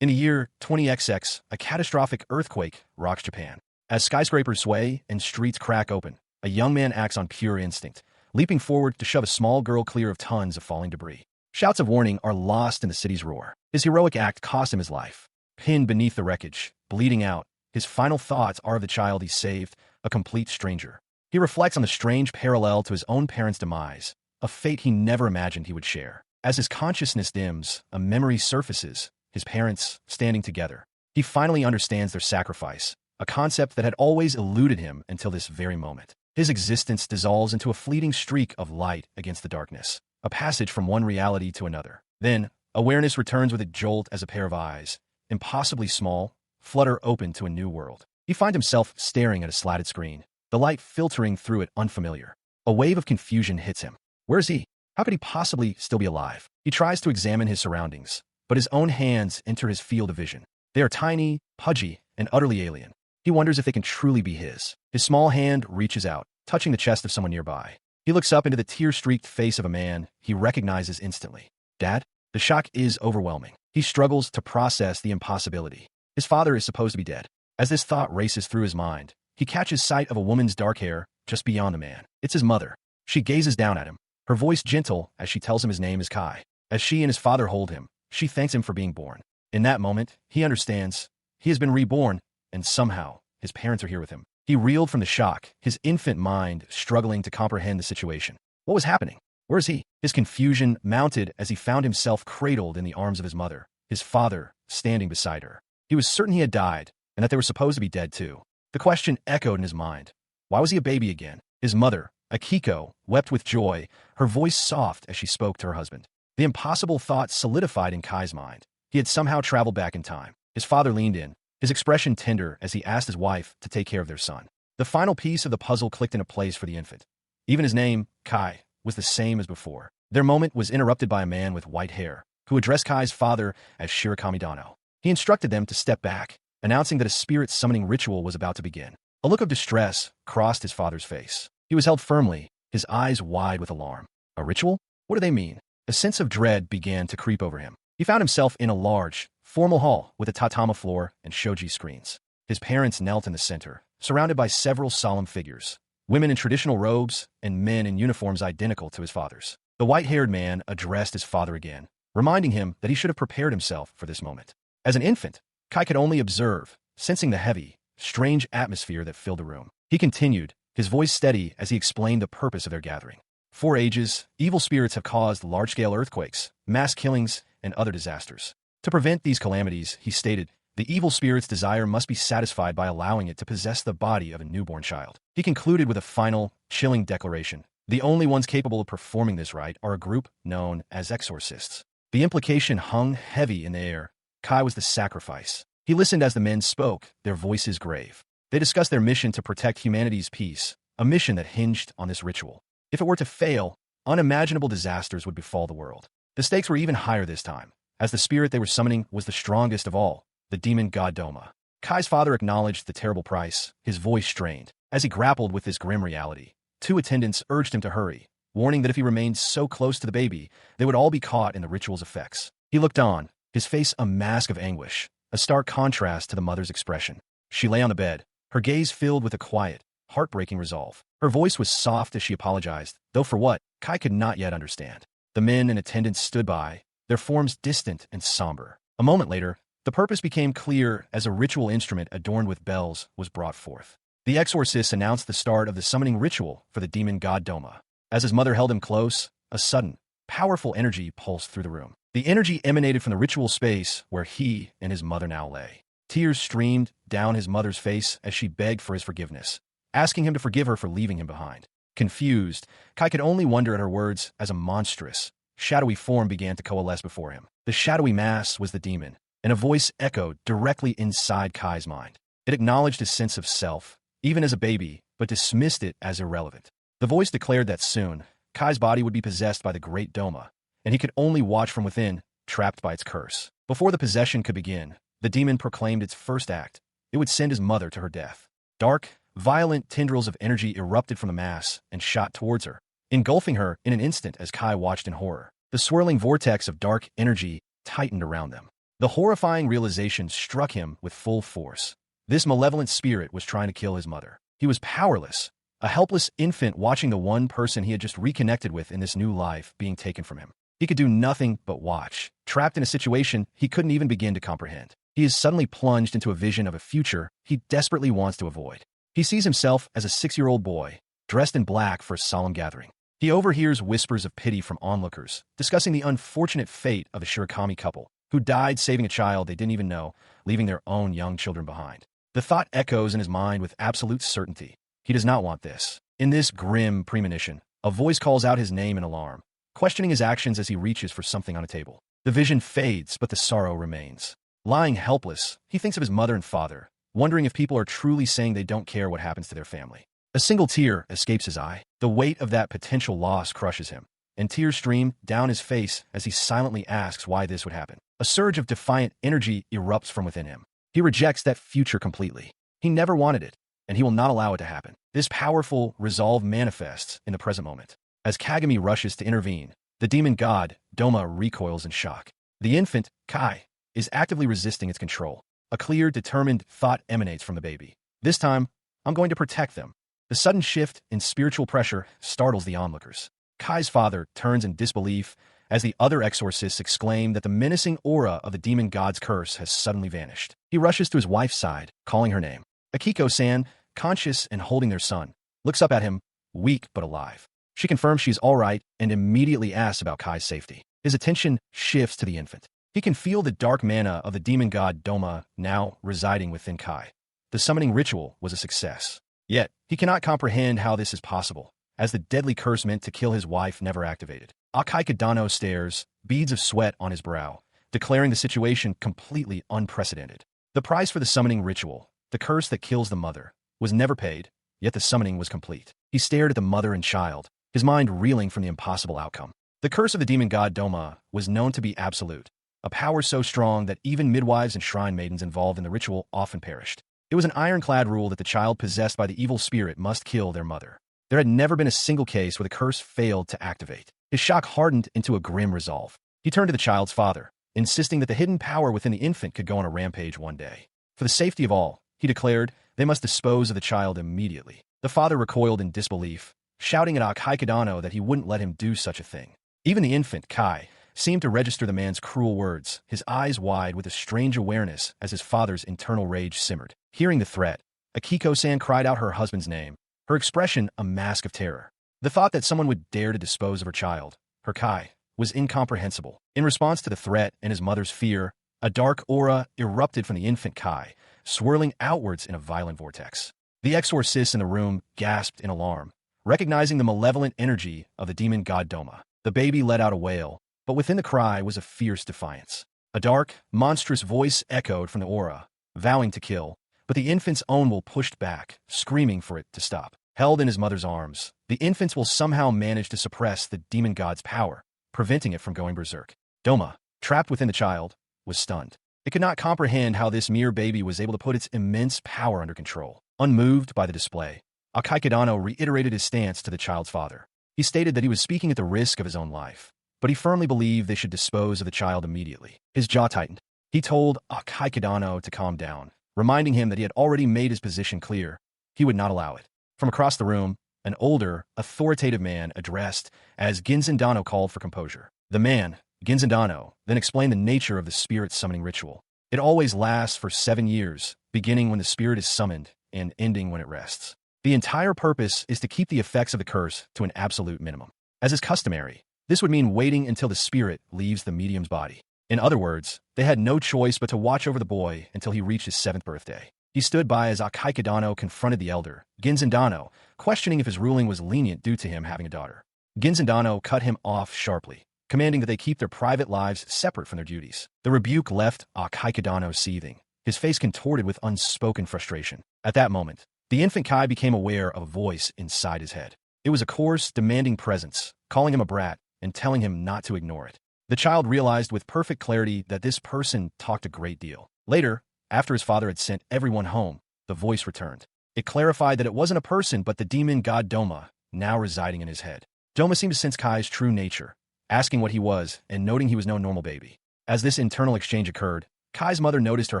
In the year 20XX, a catastrophic earthquake rocks Japan. As skyscrapers sway and streets crack open, a young man acts on pure instinct, leaping forward to shove a small girl clear of tons of falling debris. Shouts of warning are lost in the city's roar. His heroic act cost him his life. Pinned beneath the wreckage, bleeding out, his final thoughts are of the child he saved, a complete stranger. He reflects on the strange parallel to his own parents' demise, a fate he never imagined he would share. As his consciousness dims, a memory surfaces, his parents standing together. He finally understands their sacrifice, a concept that had always eluded him until this very moment. His existence dissolves into a fleeting streak of light against the darkness, a passage from one reality to another. Then, awareness returns with a jolt as a pair of eyes, impossibly small, flutter open to a new world. He finds himself staring at a slatted screen, the light filtering through it unfamiliar. A wave of confusion hits him. Where is he? How could he possibly still be alive? He tries to examine his surroundings, but his own hands enter his field of vision. They are tiny, pudgy, and utterly alien. He wonders if they can truly be his. His small hand reaches out, touching the chest of someone nearby. He looks up into the tear-streaked face of a man he recognizes instantly. Dad? The shock is overwhelming. He struggles to process the impossibility. His father is supposed to be dead. As this thought races through his mind, he catches sight of a woman's dark hair just beyond the man. It's his mother. She gazes down at him, her voice gentle as she tells him his name is Kai. As she and his father hold him, she thanks him for being born. In that moment, he understands. He has been reborn, and somehow, his parents are here with him. He reeled from the shock, his infant mind struggling to comprehend the situation. What was happening? Where is he? His confusion mounted as he found himself cradled in the arms of his mother, his father standing beside her. He was certain he had died, and that they were supposed to be dead too. The question echoed in his mind. Why was he a baby again? His mother, Akiko, wept with joy, her voice soft as she spoke to her husband. The impossible thought solidified in Kai's mind. He had somehow traveled back in time. His father leaned in, his expression tender as he asked his wife to take care of their son. The final piece of the puzzle clicked into place for the infant. Even his name, Kai, was the same as before. Their moment was interrupted by a man with white hair, who addressed Kai's father as Shirakami Dano. He instructed them to step back, announcing that a spirit summoning ritual was about to begin. A look of distress crossed his father's face. He was held firmly, his eyes wide with alarm. A ritual? What do they mean? A sense of dread began to creep over him. He found himself in a large, formal hall with a tatama floor and shoji screens. His parents knelt in the center, surrounded by several solemn figures, women in traditional robes and men in uniforms identical to his father's. The white-haired man addressed his father again, reminding him that he should have prepared himself for this moment. As an infant, Kai could only observe, sensing the heavy, strange atmosphere that filled the room. He continued, his voice steady as he explained the purpose of their gathering. For ages, evil spirits have caused large-scale earthquakes, mass killings, and other disasters. To prevent these calamities, he stated, the evil spirit's desire must be satisfied by allowing it to possess the body of a newborn child. He concluded with a final, chilling declaration. The only ones capable of performing this rite are a group known as exorcists. The implication hung heavy in the air. Kai was the sacrifice. He listened as the men spoke, their voices grave. They discussed their mission to protect humanity's peace, a mission that hinged on this ritual. If it were to fail, unimaginable disasters would befall the world. The stakes were even higher this time, as the spirit they were summoning was the strongest of all, the demon god Doma. Kai's father acknowledged the terrible price, his voice strained. As he grappled with this grim reality, two attendants urged him to hurry, warning that if he remained so close to the baby, they would all be caught in the ritual's effects. He looked on, his face a mask of anguish, a stark contrast to the mother's expression. She lay on the bed, her gaze filled with a quiet, heartbreaking resolve. Her voice was soft as she apologized, though for what, Kai could not yet understand. The men in attendance stood by, their forms distant and somber. A moment later, the purpose became clear as a ritual instrument adorned with bells was brought forth. The exorcist announced the start of the summoning ritual for the demon god Doma. As his mother held him close, a sudden, powerful energy pulsed through the room. The energy emanated from the ritual space where he and his mother now lay. Tears streamed down his mother's face as she begged for his forgiveness, asking him to forgive her for leaving him behind. Confused, Kai could only wonder at her words as a monstrous, shadowy form began to coalesce before him. The shadowy mass was the demon, and a voice echoed directly inside Kai's mind. It acknowledged his sense of self, even as a baby, but dismissed it as irrelevant. The voice declared that soon, Kai's body would be possessed by the great Doma, and he could only watch from within, trapped by its curse. Before the possession could begin, the demon proclaimed its first act. It would send his mother to her death. Dark, violent tendrils of energy erupted from the mass and shot towards her, engulfing her in an instant as Kai watched in horror. The swirling vortex of dark energy tightened around them. The horrifying realization struck him with full force. This malevolent spirit was trying to kill his mother. He was powerless, a helpless infant watching the one person he had just reconnected with in this new life being taken from him. He could do nothing but watch, trapped in a situation he couldn't even begin to comprehend. He is suddenly plunged into a vision of a future he desperately wants to avoid. He sees himself as a 6-year-old boy, dressed in black for a solemn gathering. He overhears whispers of pity from onlookers, discussing the unfortunate fate of a Shirokami couple who died saving a child they didn't even know, leaving their own young children behind. The thought echoes in his mind with absolute certainty. He does not want this. In this grim premonition, a voice calls out his name in alarm, questioning his actions as he reaches for something on a table. The vision fades, but the sorrow remains. Lying helpless, he thinks of his mother and father, wondering if people are truly saying they don't care what happens to their family. A single tear escapes his eye. The weight of that potential loss crushes him, and tears stream down his face as he silently asks why this would happen. A surge of defiant energy erupts from within him. He rejects that future completely. He never wanted it, and he will not allow it to happen. This powerful resolve manifests in the present moment. As Kagami rushes to intervene, the demon god, Doma, recoils in shock. The infant, Kai, is actively resisting its control. A clear, determined thought emanates from the baby. This time, I'm going to protect them. The sudden shift in spiritual pressure startles the onlookers. Kai's father turns in disbelief as the other exorcists exclaim that the menacing aura of the demon god's curse has suddenly vanished. He rushes to his wife's side, calling her name. Akiko-san, conscious and holding their son, looks up at him, weak but alive. She confirms she's all right and immediately asks about Kai's safety. His attention shifts to the infant. He can feel the dark mana of the demon god Doma now residing within Kai. The summoning ritual was a success. Yet, he cannot comprehend how this is possible, as the deadly curse meant to kill his wife never activated. Akiko stares, beads of sweat on his brow, declaring the situation completely unprecedented. The price for the summoning ritual, the curse that kills the mother, was never paid, yet the summoning was complete. He stared at the mother and child, his mind reeling from the impossible outcome. The curse of the demon god Doma was known to be absolute, a power so strong that even midwives and shrine maidens involved in the ritual often perished. It was an ironclad rule that the child possessed by the evil spirit must kill their mother. There had never been a single case where the curse failed to activate. His shock hardened into a grim resolve. He turned to the child's father, insisting that the hidden power within the infant could go on a rampage one day. For the safety of all, he declared, they must dispose of the child immediately. The father recoiled in disbelief, shouting at Akiko that he wouldn't let him do such a thing. Even the infant, Kai, seemed to register the man's cruel words, his eyes wide with a strange awareness as his father's internal rage simmered. Hearing the threat, Akiko-san cried out her husband's name, her expression a mask of terror. The thought that someone would dare to dispose of her child, her Kai, was incomprehensible. In response to the threat and his mother's fear, a dark aura erupted from the infant Kai, swirling outwards in a violent vortex. The exorcists in the room gasped in alarm, recognizing the malevolent energy of the demon god Doma. The baby let out a wail, but within the cry was a fierce defiance. A dark, monstrous voice echoed from the aura, vowing to kill, but the infant's own will pushed back, screaming for it to stop. Held in his mother's arms, the infants will somehow manage to suppress the demon god's power, preventing it from going berserk. Doma, trapped within the child, was stunned. It could not comprehend how this mere baby was able to put its immense power under control. Unmoved by the display, Akiko reiterated his stance to the child's father. He stated that he was speaking at the risk of his own life, but he firmly believed they should dispose of the child immediately. His jaw tightened. He told Akiko to calm down, reminding him that he had already made his position clear. He would not allow it. From across the room, an older, authoritative man addressed as Ginzendano called for composure. The man, Ginzendano, then explained the nature of the spirit summoning ritual. It always lasts for 7 years, beginning when the spirit is summoned and ending when it rests. The entire purpose is to keep the effects of the curse to an absolute minimum. As is customary, this would mean waiting until the spirit leaves the medium's body. In other words, they had no choice but to watch over the boy until he reached his 7th birthday. He stood by as Akiko confronted the elder, Ginzendano, questioning if his ruling was lenient due to him having a daughter. Ginzendano cut him off sharply, commanding that they keep their private lives separate from their duties. The rebuke left Akiko seething, his face contorted with unspoken frustration. At that moment, the infant Kai became aware of a voice inside his head. It was a coarse, demanding presence, calling him a brat and telling him not to ignore it. The child realized with perfect clarity that this person talked a great deal. Later, after his father had sent everyone home, the voice returned. It clarified that it wasn't a person but the demon god Doma, now residing in his head. Doma seemed to sense Kai's true nature, asking what he was and noting he was no normal baby. As this internal exchange occurred, Kai's mother noticed her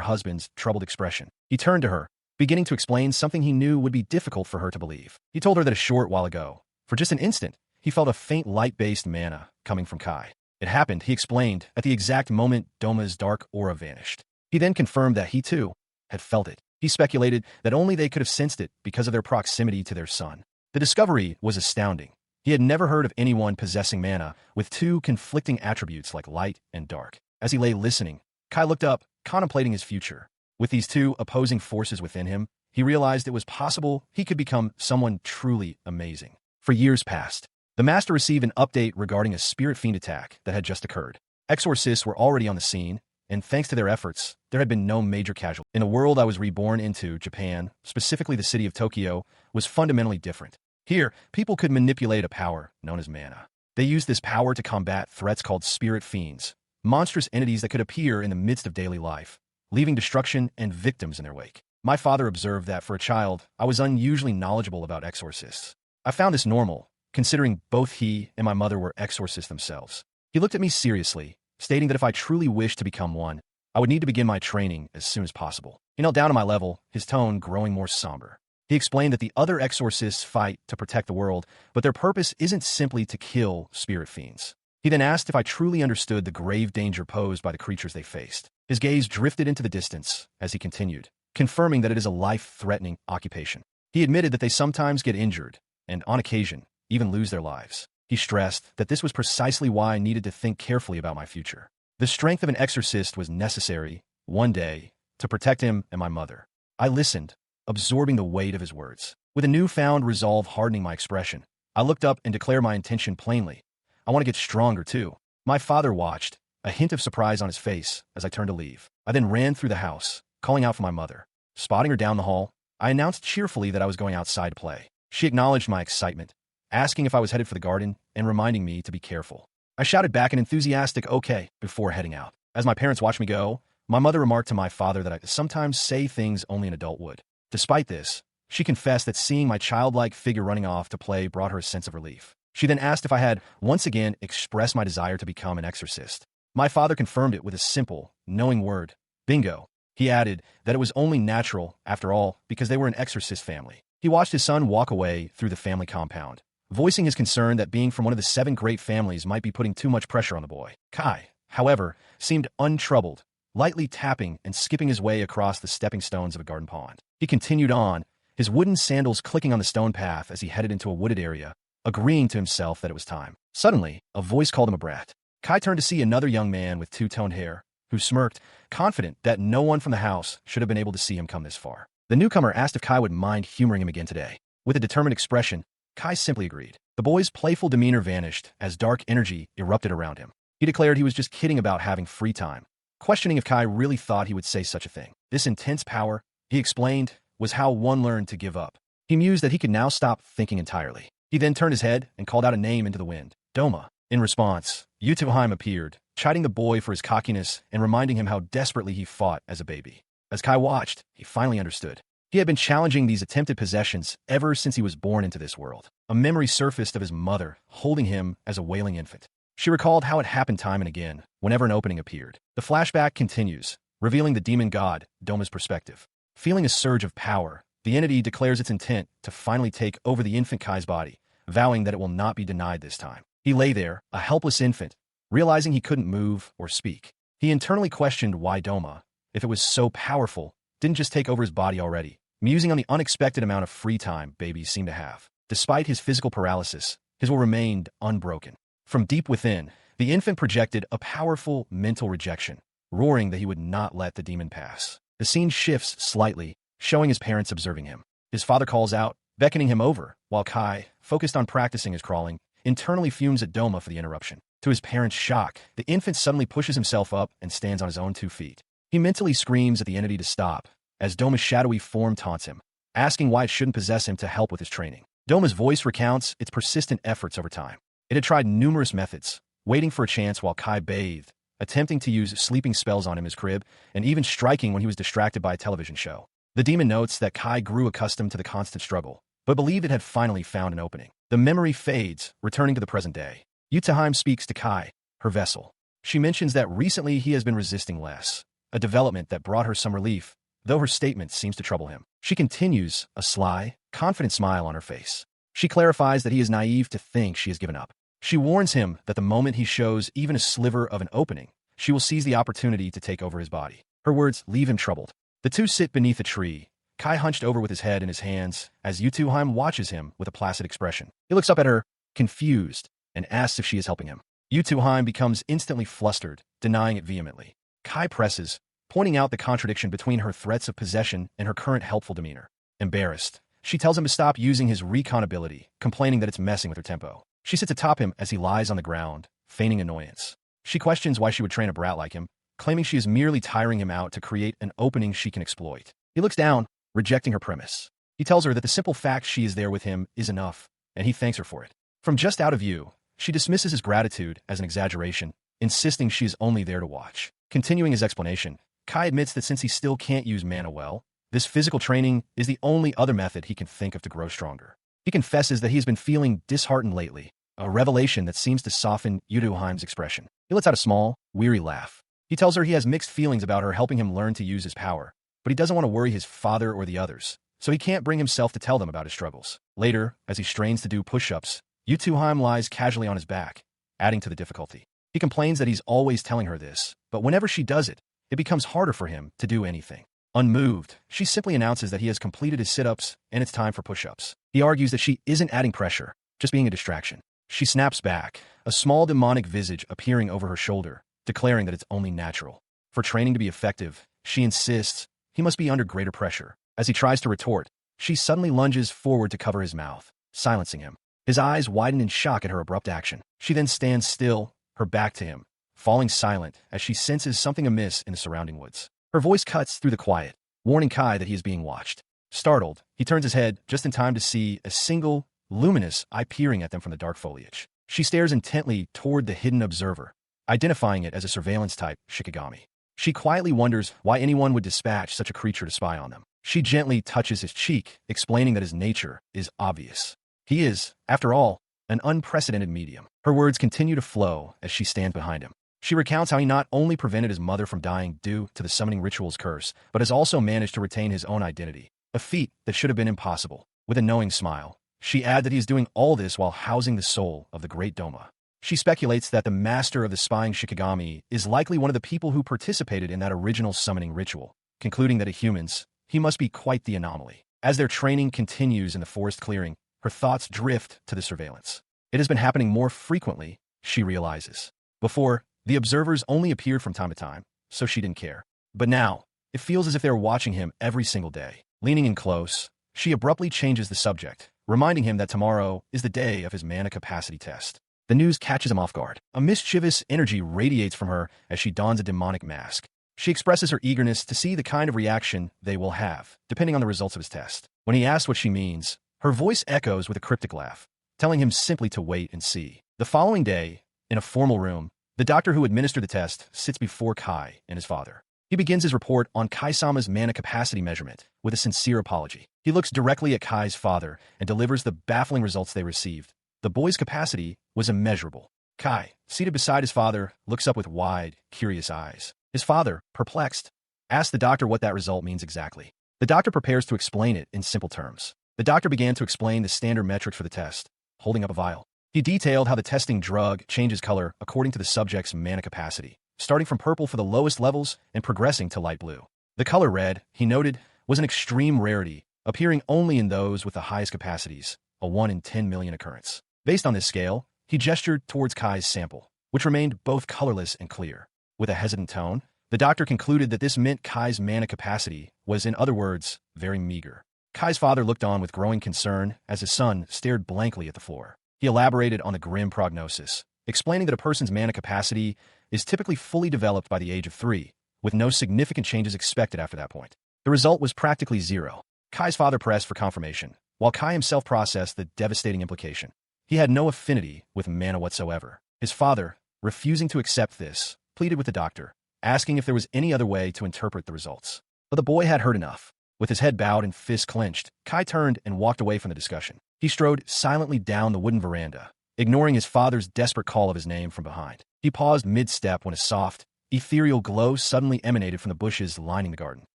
husband's troubled expression. He turned to her, beginning to explain something he knew would be difficult for her to believe. He told her that a short while ago, for just an instant, he felt a faint light-based mana coming from Kai. It happened, he explained, at the exact moment Doma's dark aura vanished. He then confirmed that he, too, had felt it. He speculated that only they could have sensed it because of their proximity to their son. The discovery was astounding. He had never heard of anyone possessing mana with two conflicting attributes like light and dark. As he lay listening, Kai looked up, contemplating his future. With these two opposing forces within him, he realized it was possible he could become someone truly amazing. For years past, the Master received an update regarding a spirit fiend attack that had just occurred. Exorcists were already on the scene, and thanks to their efforts, there had been no major casualties. In a world I was reborn into, Japan, specifically the city of Tokyo, was fundamentally different. Here, people could manipulate a power known as mana. They used this power to combat threats called spirit fiends, monstrous entities that could appear in the midst of daily life, leaving destruction and victims in their wake. My father observed that for a child, I was unusually knowledgeable about exorcists. I found this normal, considering both he and my mother were exorcists themselves. He looked at me seriously, stating that if I truly wished to become one, I would need to begin my training as soon as possible. He knelt down to my level, his tone growing more somber. He explained that the other exorcists fight to protect the world, but their purpose isn't simply to kill spirit fiends. He then asked if I truly understood the grave danger posed by the creatures they faced. His gaze drifted into the distance as he continued, confirming that it is a life-threatening occupation. He admitted that they sometimes get injured, and on occasion, even lose their lives. He stressed that this was precisely why I needed to think carefully about my future. The strength of an exorcist was necessary, one day, to protect him and my mother. I listened, absorbing the weight of his words. With a newfound resolve hardening my expression, I looked up and declared my intention plainly. I want to get stronger, too. My father watched, a hint of surprise on his face as I turned to leave. I then ran through the house, calling out for my mother. Spotting her down the hall, I announced cheerfully that I was going outside to play. She acknowledged my excitement, asking if I was headed for the garden and reminding me to be careful. I shouted back an enthusiastic okay before heading out. As my parents watched me go, my mother remarked to my father that I sometimes say things only an adult would. Despite this, she confessed that seeing my childlike figure running off to play brought her a sense of relief. She then asked if I had once again expressed my desire to become an exorcist. My father confirmed it with a simple, knowing word, bingo. He added that it was only natural, after all, because they were an exorcist family. He watched his son walk away through the family compound, voicing his concern that being from one of the 7 great families might be putting too much pressure on the boy. Kai, however, seemed untroubled, lightly tapping and skipping his way across the stepping stones of a garden pond. He continued on, his wooden sandals clicking on the stone path as he headed into a wooded area, agreeing to himself that it was time. Suddenly, a voice called him a brat. Kai turned to see another young man with two-toned hair, who smirked, confident that no one from the house should have been able to see him come this far. The newcomer asked if Kai would mind humoring him again today. With a determined expression, Kai simply agreed. The boy's playful demeanor vanished as dark energy erupted around him. He declared he was just kidding about having free time, questioning if Kai really thought he would say such a thing. This intense power, he explained, was how one learned to give up. He mused that he could now stop thinking entirely. He then turned his head and called out a name into the wind. Doma. In response, Yutuheim appeared, chiding the boy for his cockiness and reminding him how desperately he fought as a baby. As Kai watched, he finally understood. He had been challenging these attempted possessions ever since he was born into this world. A memory surfaced of his mother holding him as a wailing infant. She recalled how it happened time and again, whenever an opening appeared. The flashback continues, revealing the demon god, Doma's perspective. Feeling a surge of power, the entity declares its intent to finally take over the infant Kai's body, vowing that it will not be denied this time. He lay there, a helpless infant, realizing he couldn't move or speak. He internally questioned why Doma, if it was so powerful, didn't just take over his body already, musing on the unexpected amount of free time babies seem to have. Despite his physical paralysis, his will remained unbroken. From deep within, the infant projected a powerful mental rejection, roaring that he would not let the demon pass. The scene shifts slightly, showing his parents observing him. His father calls out, beckoning him over, while Kai, focused on practicing his crawling, internally fumes at Doma for the interruption. To his parents' shock, the infant suddenly pushes himself up and stands on his own 2 feet. He mentally screams at the entity to stop, as Doma's shadowy form taunts him, asking why it shouldn't possess him to help with his training. Doma's voice recounts its persistent efforts over time. It had tried numerous methods, waiting for a chance while Kai bathed, attempting to use sleeping spells on him in his crib, and even striking when he was distracted by a television show. The demon notes that Kai grew accustomed to the constant struggle, but believed it had finally found an opening. The memory fades, returning to the present day. Yutuheim speaks to Kai, her vessel. She mentions that recently he has been resisting less, a development that brought her some relief, though her statement seems to trouble him. She continues, a sly, confident smile on her face. She clarifies that he is naive to think she has given up. She warns him that the moment he shows even a sliver of an opening, she will seize the opportunity to take over his body. Her words leave him troubled. The two sit beneath a tree, Kai hunched over with his head in his hands, as Yutuheim watches him with a placid expression. He looks up at her, confused, and asks if she is helping him. Yutuheim becomes instantly flustered, denying it vehemently. Kai presses, pointing out the contradiction between her threats of possession and her current helpful demeanor. Embarrassed, she tells him to stop using his recon ability, complaining that it's messing with her tempo. She sits atop him as he lies on the ground, feigning annoyance. She questions why she would train a brat like him, claiming she is merely tiring him out to create an opening she can exploit. He looks down, rejecting her premise. He tells her that the simple fact she is there with him is enough, and he thanks her for it. From just out of view, she dismisses his gratitude as an exaggeration, insisting she is only there to watch. Continuing his explanation, Kai admits that since he still can't use mana well, this physical training is the only other method he can think of to grow stronger. He confesses that he has been feeling disheartened lately, a revelation that seems to soften Yutuheim's expression. He lets out a small, weary laugh. He tells her he has mixed feelings about her helping him learn to use his power, but he doesn't want to worry his father or the others, so he can't bring himself to tell them about his struggles. Later, as he strains to do push-ups, Yutuheim lies casually on his back, adding to the difficulty. He complains that he's always telling her this, but whenever she does it, it becomes harder for him to do anything. Unmoved, she simply announces that he has completed his sit-ups and it's time for push-ups. He argues that she isn't adding pressure, just being a distraction. She snaps back, a small demonic visage appearing over her shoulder, declaring that it's only natural. For training to be effective, she insists he must be under greater pressure. As he tries to retort, she suddenly lunges forward to cover his mouth, silencing him. His eyes widen in shock at her abrupt action. She then stands still, her back to him, falling silent as she senses something amiss in the surrounding woods. Her voice cuts through the quiet, warning Kai that he is being watched. Startled, he turns his head just in time to see a single, luminous eye peering at them from the dark foliage. She stares intently toward the hidden observer, identifying it as a surveillance-type Shikigami. She quietly wonders why anyone would dispatch such a creature to spy on them. She gently touches his cheek, explaining that his nature is obvious. He is, after all, an unprecedented medium. Her words continue to flow as she stands behind him. She recounts how he not only prevented his mother from dying due to the summoning ritual's curse, but has also managed to retain his own identity, a feat that should have been impossible. With a knowing smile, she adds that he is doing all this while housing the soul of the great Doma. She speculates that the master of the spying Shikigami is likely one of the people who participated in that original summoning ritual, concluding that of humans, he must be quite the anomaly. As their training continues in the forest clearing, her thoughts drift to the surveillance. It has been happening more frequently, she realizes. Before, the observers only appeared from time to time, so she didn't care. But now, it feels as if they are watching him every single day. Leaning in close, she abruptly changes the subject, reminding him that tomorrow is the day of his mana capacity test. The news catches him off guard. A mischievous energy radiates from her as she dons a demonic mask. She expresses her eagerness to see the kind of reaction they will have, depending on the results of his test. When he asks what she means, her voice echoes with a cryptic laugh, telling him simply to wait and see. The following day, in a formal room, the doctor who administered the test sits before Kai and his father. He begins his report on Kai-sama's mana capacity measurement with a sincere apology. He looks directly at Kai's father and delivers the baffling results they received. The boy's capacity was immeasurable. Kai, seated beside his father, looks up with wide, curious eyes. His father, perplexed, asks the doctor what that result means exactly. The doctor prepares to explain it in simple terms. The doctor began to explain the standard metrics for the test, holding up a vial. He detailed how the testing drug changes color according to the subject's mana capacity, starting from purple for the lowest levels and progressing to light blue. The color red, he noted, was an extreme rarity, appearing only in those with the highest capacities, a 1 in 10 million occurrence. Based on this scale, he gestured towards Kai's sample, which remained both colorless and clear. With a hesitant tone, the doctor concluded that this meant Kai's mana capacity was, in other words, very meager. Kai's father looked on with growing concern as his son stared blankly at the floor. He elaborated on the grim prognosis, explaining that a person's mana capacity is typically fully developed by the age of 3, with no significant changes expected after that point. The result was practically zero. Kai's father pressed for confirmation, while Kai himself processed the devastating implication. He had no affinity with mana whatsoever. His father, refusing to accept this, pleaded with the doctor, asking if there was any other way to interpret the results. But the boy had heard enough. With his head bowed and fists clenched, Kai turned and walked away from the discussion. He strode silently down the wooden veranda, ignoring his father's desperate call of his name from behind. He paused mid-step when a soft, ethereal glow suddenly emanated from the bushes lining the garden.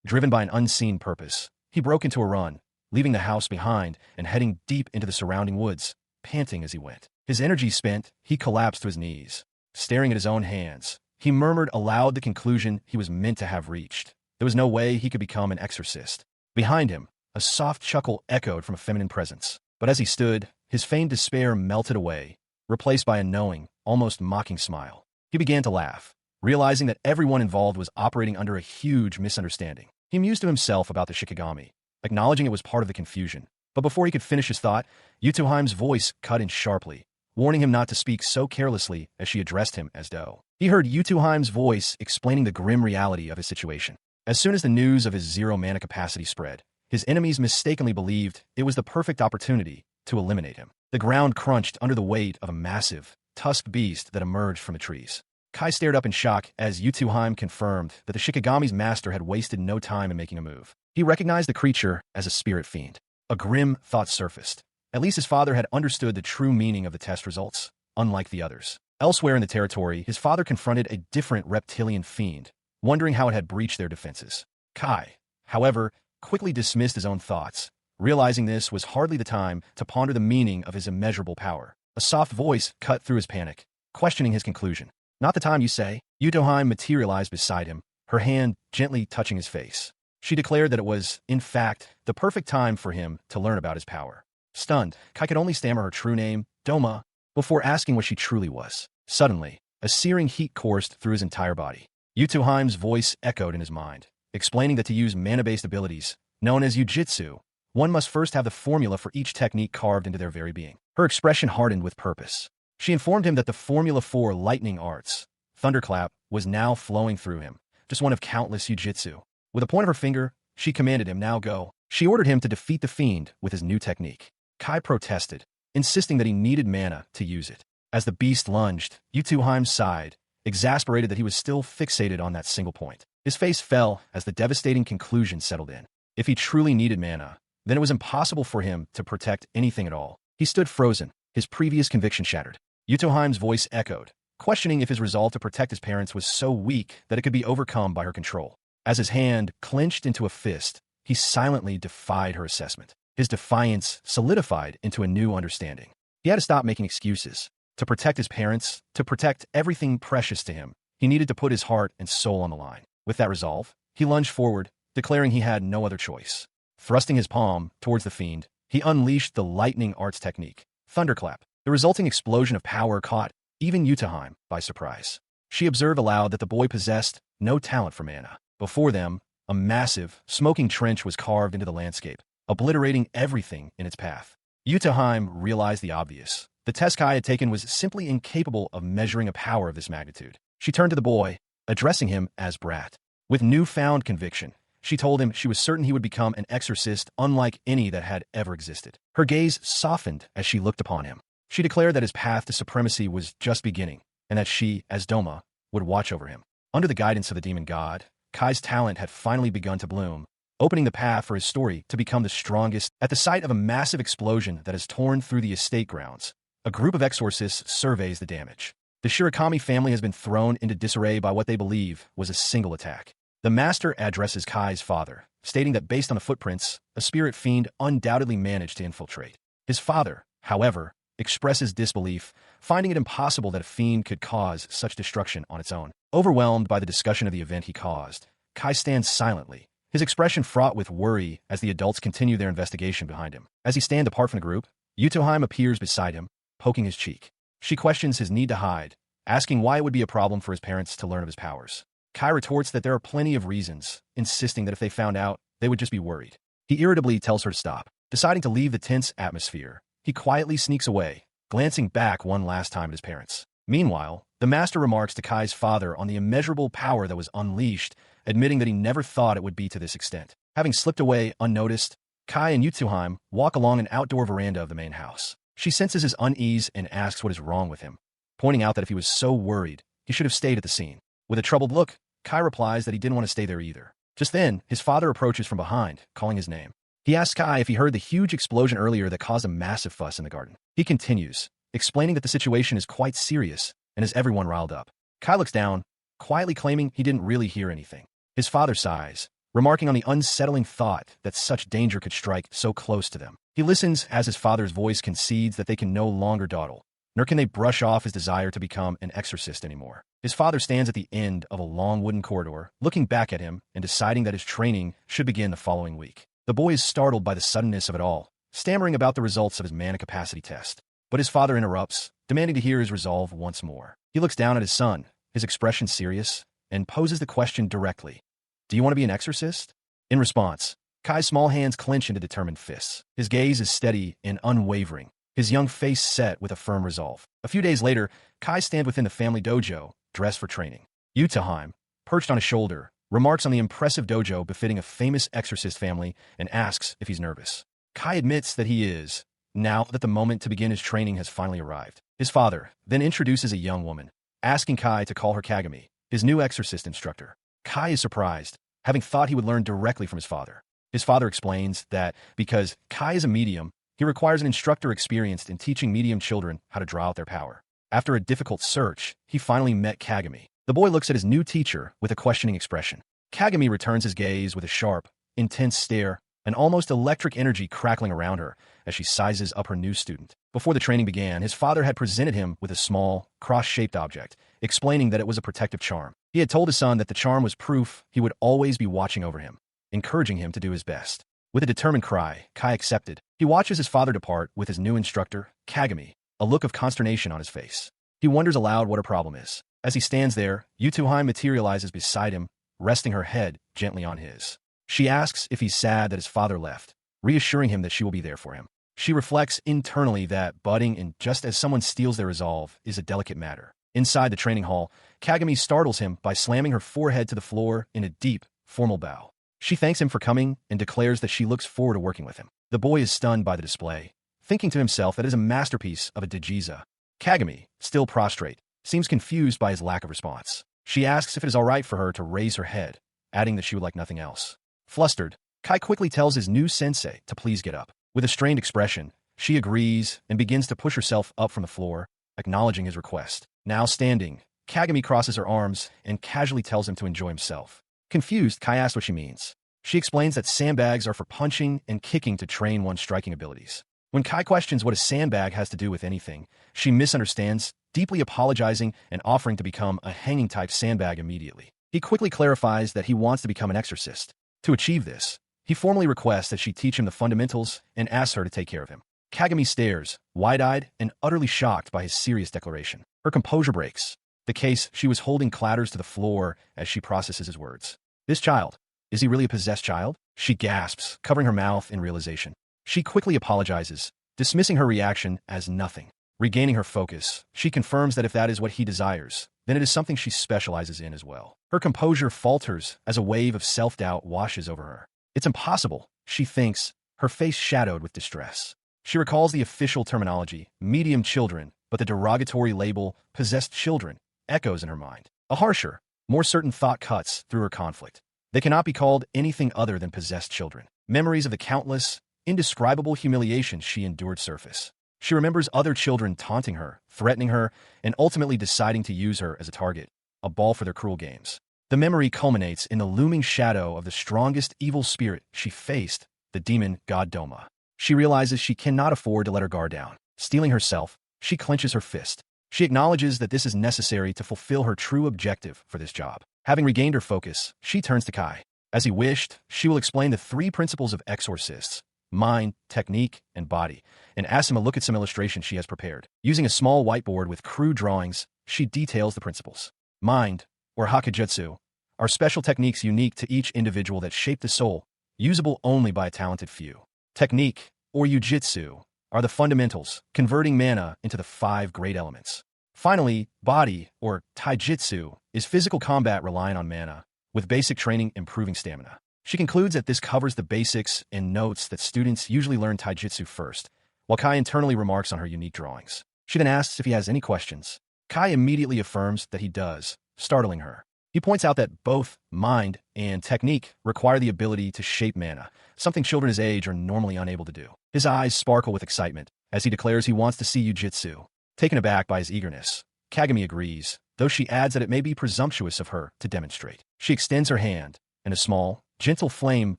Driven by an unseen purpose, he broke into a run, leaving the house behind and heading deep into the surrounding woods, panting as he went. His energy spent, he collapsed to his knees. Staring at his own hands, he murmured aloud the conclusion he was meant to have reached. There was no way he could become an exorcist. Behind him, a soft chuckle echoed from a feminine presence. But as he stood, his feigned despair melted away, replaced by a knowing, almost mocking smile. He began to laugh, realizing that everyone involved was operating under a huge misunderstanding. He mused to himself about the Shikigami, acknowledging it was part of the confusion. But before he could finish his thought, Yutoheim's voice cut in sharply, warning him not to speak so carelessly as she addressed him as Do. He heard Yutoheim's voice explaining the grim reality of his situation. As soon as the news of his zero mana capacity spread, his enemies mistakenly believed it was the perfect opportunity to eliminate him. The ground crunched under the weight of a massive, tusked beast that emerged from the trees. Kai stared up in shock as Yutoheim confirmed that the Shikigami's master had wasted no time in making a move. He recognized the creature as a spirit fiend. A grim thought surfaced. At least his father had understood the true meaning of the test results, unlike the others. Elsewhere in the territory, his father confronted a different reptilian fiend, wondering how it had breached their defenses. Kai, however, quickly dismissed his own thoughts, realizing this was hardly the time to ponder the meaning of his immeasurable power. A soft voice cut through his panic, questioning his conclusion. Not the time, you say? Yutoheim materialized beside him, her hand gently touching his face. She declared that it was, in fact, the perfect time for him to learn about his power. Stunned, Kai could only stammer her true name, Doma, before asking what she truly was. Suddenly, a searing heat coursed through his entire body. Yutoheim's voice echoed in his mind, explaining that to use mana-based abilities, known as Jujitsu, one must first have the formula for each technique carved into their very being. Her expression hardened with purpose. She informed him that the formula for lightning arts, Thunderclap, was now flowing through him, just one of countless Jujitsu. With a point of her finger, she commanded him, now go. She ordered him to defeat the fiend with his new technique. Kai protested, insisting that he needed mana to use it. As the beast lunged, Yutoheim sighed, exasperated that he was still fixated on that single point. His face fell as the devastating conclusion settled in. If he truly needed mana, then it was impossible for him to protect anything at all. He stood frozen, his previous conviction shattered. Yutoheim's voice echoed, questioning if his resolve to protect his parents was so weak that it could be overcome by her control. As his hand clenched into a fist, he silently defied her assessment. His defiance solidified into a new understanding. He had to stop making excuses. To protect his parents, to protect everything precious to him, he needed to put his heart and soul on the line. With that resolve, he lunged forward, declaring he had no other choice. Thrusting his palm towards the fiend, he unleashed the lightning arts technique, Thunderclap. The resulting explosion of power caught even Yutoheim by surprise. She observed aloud that the boy possessed no talent for mana. Before them, a massive, smoking trench was carved into the landscape, obliterating everything in its path. Yutoheim realized the obvious. The test Kai had taken was simply incapable of measuring a power of this magnitude. She turned to the boy, addressing him as Brat. With newfound conviction, she told him she was certain he would become an exorcist unlike any that had ever existed. Her gaze softened as she looked upon him. She declared that his path to supremacy was just beginning, and that she, as Doma, would watch over him. Under the guidance of the demon god, Kai's talent had finally begun to bloom, opening the path for his story to become the strongest. At the sight of a massive explosion that has torn through the estate grounds, a group of exorcists surveys the damage. The Shirokami family has been thrown into disarray by what they believe was a single attack. The master addresses Kai's father, stating that based on the footprints, a spirit fiend undoubtedly managed to infiltrate. His father, however, expresses disbelief, finding it impossible that a fiend could cause such destruction on its own. Overwhelmed by the discussion of the event he caused, Kai stands silently, his expression fraught with worry as the adults continue their investigation behind him. As he stands apart from the group, Yutoheim appears beside him, poking his cheek. She questions his need to hide, asking why it would be a problem for his parents to learn of his powers. Kai retorts that there are plenty of reasons, insisting that if they found out, they would just be worried. He irritably tells her to stop. Deciding to leave the tense atmosphere, he quietly sneaks away, glancing back one last time at his parents. Meanwhile, the master remarks to Kai's father on the immeasurable power that was unleashed, admitting that he never thought it would be to this extent. Having slipped away unnoticed, Kai and Yutoheim walk along an outdoor veranda of the main house. She senses his unease and asks what is wrong with him, pointing out that if he was so worried, he should have stayed at the scene. With a troubled look, Kai replies that he didn't want to stay there either. Just then, his father approaches from behind, calling his name. He asks Kai if he heard the huge explosion earlier that caused a massive fuss in the garden. He continues, explaining that the situation is quite serious and has everyone riled up. Kai looks down, quietly claiming he didn't really hear anything. His father sighs, remarking on the unsettling thought that such danger could strike so close to them. He listens as his father's voice concedes that they can no longer dawdle, nor can they brush off his desire to become an exorcist anymore. His father stands at the end of a long wooden corridor, looking back at him and deciding that his training should begin the following week. The boy is startled by the suddenness of it all, stammering about the results of his mana capacity test. But his father interrupts, demanding to hear his resolve once more. He looks down at his son, his expression serious, and poses the question directly. Do you want to be an exorcist? In response, Kai's small hands clench into determined fists. His gaze is steady and unwavering, his young face set with a firm resolve. A few days later, Kai stands within the family dojo, dressed for training. Yutaheim, perched on his shoulder, remarks on the impressive dojo befitting a famous exorcist family and asks if he's nervous. Kai admits that he is, now that the moment to begin his training has finally arrived. His father then introduces a young woman, asking Kai to call her Kagami, his new exorcist instructor. Kai is surprised, having thought he would learn directly from his father. His father explains that because Kai is a medium, he requires an instructor experienced in teaching medium children how to draw out their power. After a difficult search, he finally met Kagami. The boy looks at his new teacher with a questioning expression. Kagami returns his gaze with a sharp, intense stare, an almost electric energy crackling around her as she sizes up her new student. Before the training began, his father had presented him with a small, cross-shaped object, explaining that it was a protective charm. He had told his son that the charm was proof he would always be watching over him, encouraging him to do his best. With a determined cry, Kai accepted. He watches his father depart with his new instructor, Kagami, a look of consternation on his face. He wonders aloud what her problem is. As he stands there, Yutaheim materializes beside him, resting her head gently on his. She asks if he's sad that his father left, reassuring him that she will be there for him. She reflects internally that budding and just as someone steals their resolve is a delicate matter. Inside the training hall, Kagami startles him by slamming her forehead to the floor in a deep, formal bow. She thanks him for coming and declares that she looks forward to working with him. The boy is stunned by the display, thinking to himself that it is a masterpiece of a Dejiza. Kagami, still prostrate, seems confused by his lack of response. She asks if it is all right for her to raise her head, adding that she would like nothing else. Flustered, Kai quickly tells his new sensei to please get up. With a strained expression, she agrees and begins to push herself up from the floor, acknowledging his request. Now standing, Kagami crosses her arms and casually tells him to enjoy himself. Confused, Kai asks what she means. She explains that sandbags are for punching and kicking to train one's striking abilities. When Kai questions what a sandbag has to do with anything, she misunderstands, deeply apologizing and offering to become a hanging-type sandbag immediately. He quickly clarifies that he wants to become an exorcist. To achieve this, he formally requests that she teach him the fundamentals and asks her to take care of him. Kagami stares, wide-eyed and utterly shocked by his serious declaration. Her composure breaks. The case she was holding clatters to the floor as she processes his words. This child, is he really a possessed child? She gasps, covering her mouth in realization. She quickly apologizes, dismissing her reaction as nothing. Regaining her focus, she confirms that if that is what he desires, then it is something she specializes in as well. Her composure falters as a wave of self-doubt washes over her. It's impossible, she thinks, her face shadowed with distress. She recalls the official terminology, medium children, but the derogatory label, possessed children, echoes in her mind. A harsher, more certain thought cuts through her conflict. They cannot be called anything other than possessed children. Memories of the countless, indescribable humiliations she endured surface. She remembers other children taunting her, threatening her, and ultimately deciding to use her as a target, a ball for their cruel games. The memory culminates in the looming shadow of the strongest evil spirit she faced, the demon god Doma. She realizes she cannot afford to let her guard down. Steeling herself, she clenches her fist. She acknowledges that this is necessary to fulfill her true objective for this job. Having regained her focus, she turns to Kai. As he wished, she will explain the 3 principles of exorcists: mind, technique, and body, and asks him to look at some illustrations she has prepared. Using a small whiteboard with crude drawings, she details the principles. Mind, or hakajutsu, are special techniques unique to each individual that shape the soul, usable only by a talented few. Technique, or yujitsu, are the fundamentals, converting mana into the 5 great elements. Finally, body, or taijutsu, is physical combat relying on mana, with basic training improving stamina. She concludes that this covers the basics and notes that students usually learn taijutsu first, while Kai internally remarks on her unique drawings. She then asks if he has any questions. Kai immediately affirms that he does, startling her. He points out that both mind and technique require the ability to shape mana, something children his age are normally unable to do. His eyes sparkle with excitement as he declares he wants to see yujitsu. Taken aback by his eagerness, Kagami agrees, though she adds that it may be presumptuous of her to demonstrate. She extends her hand, and a small, gentle flame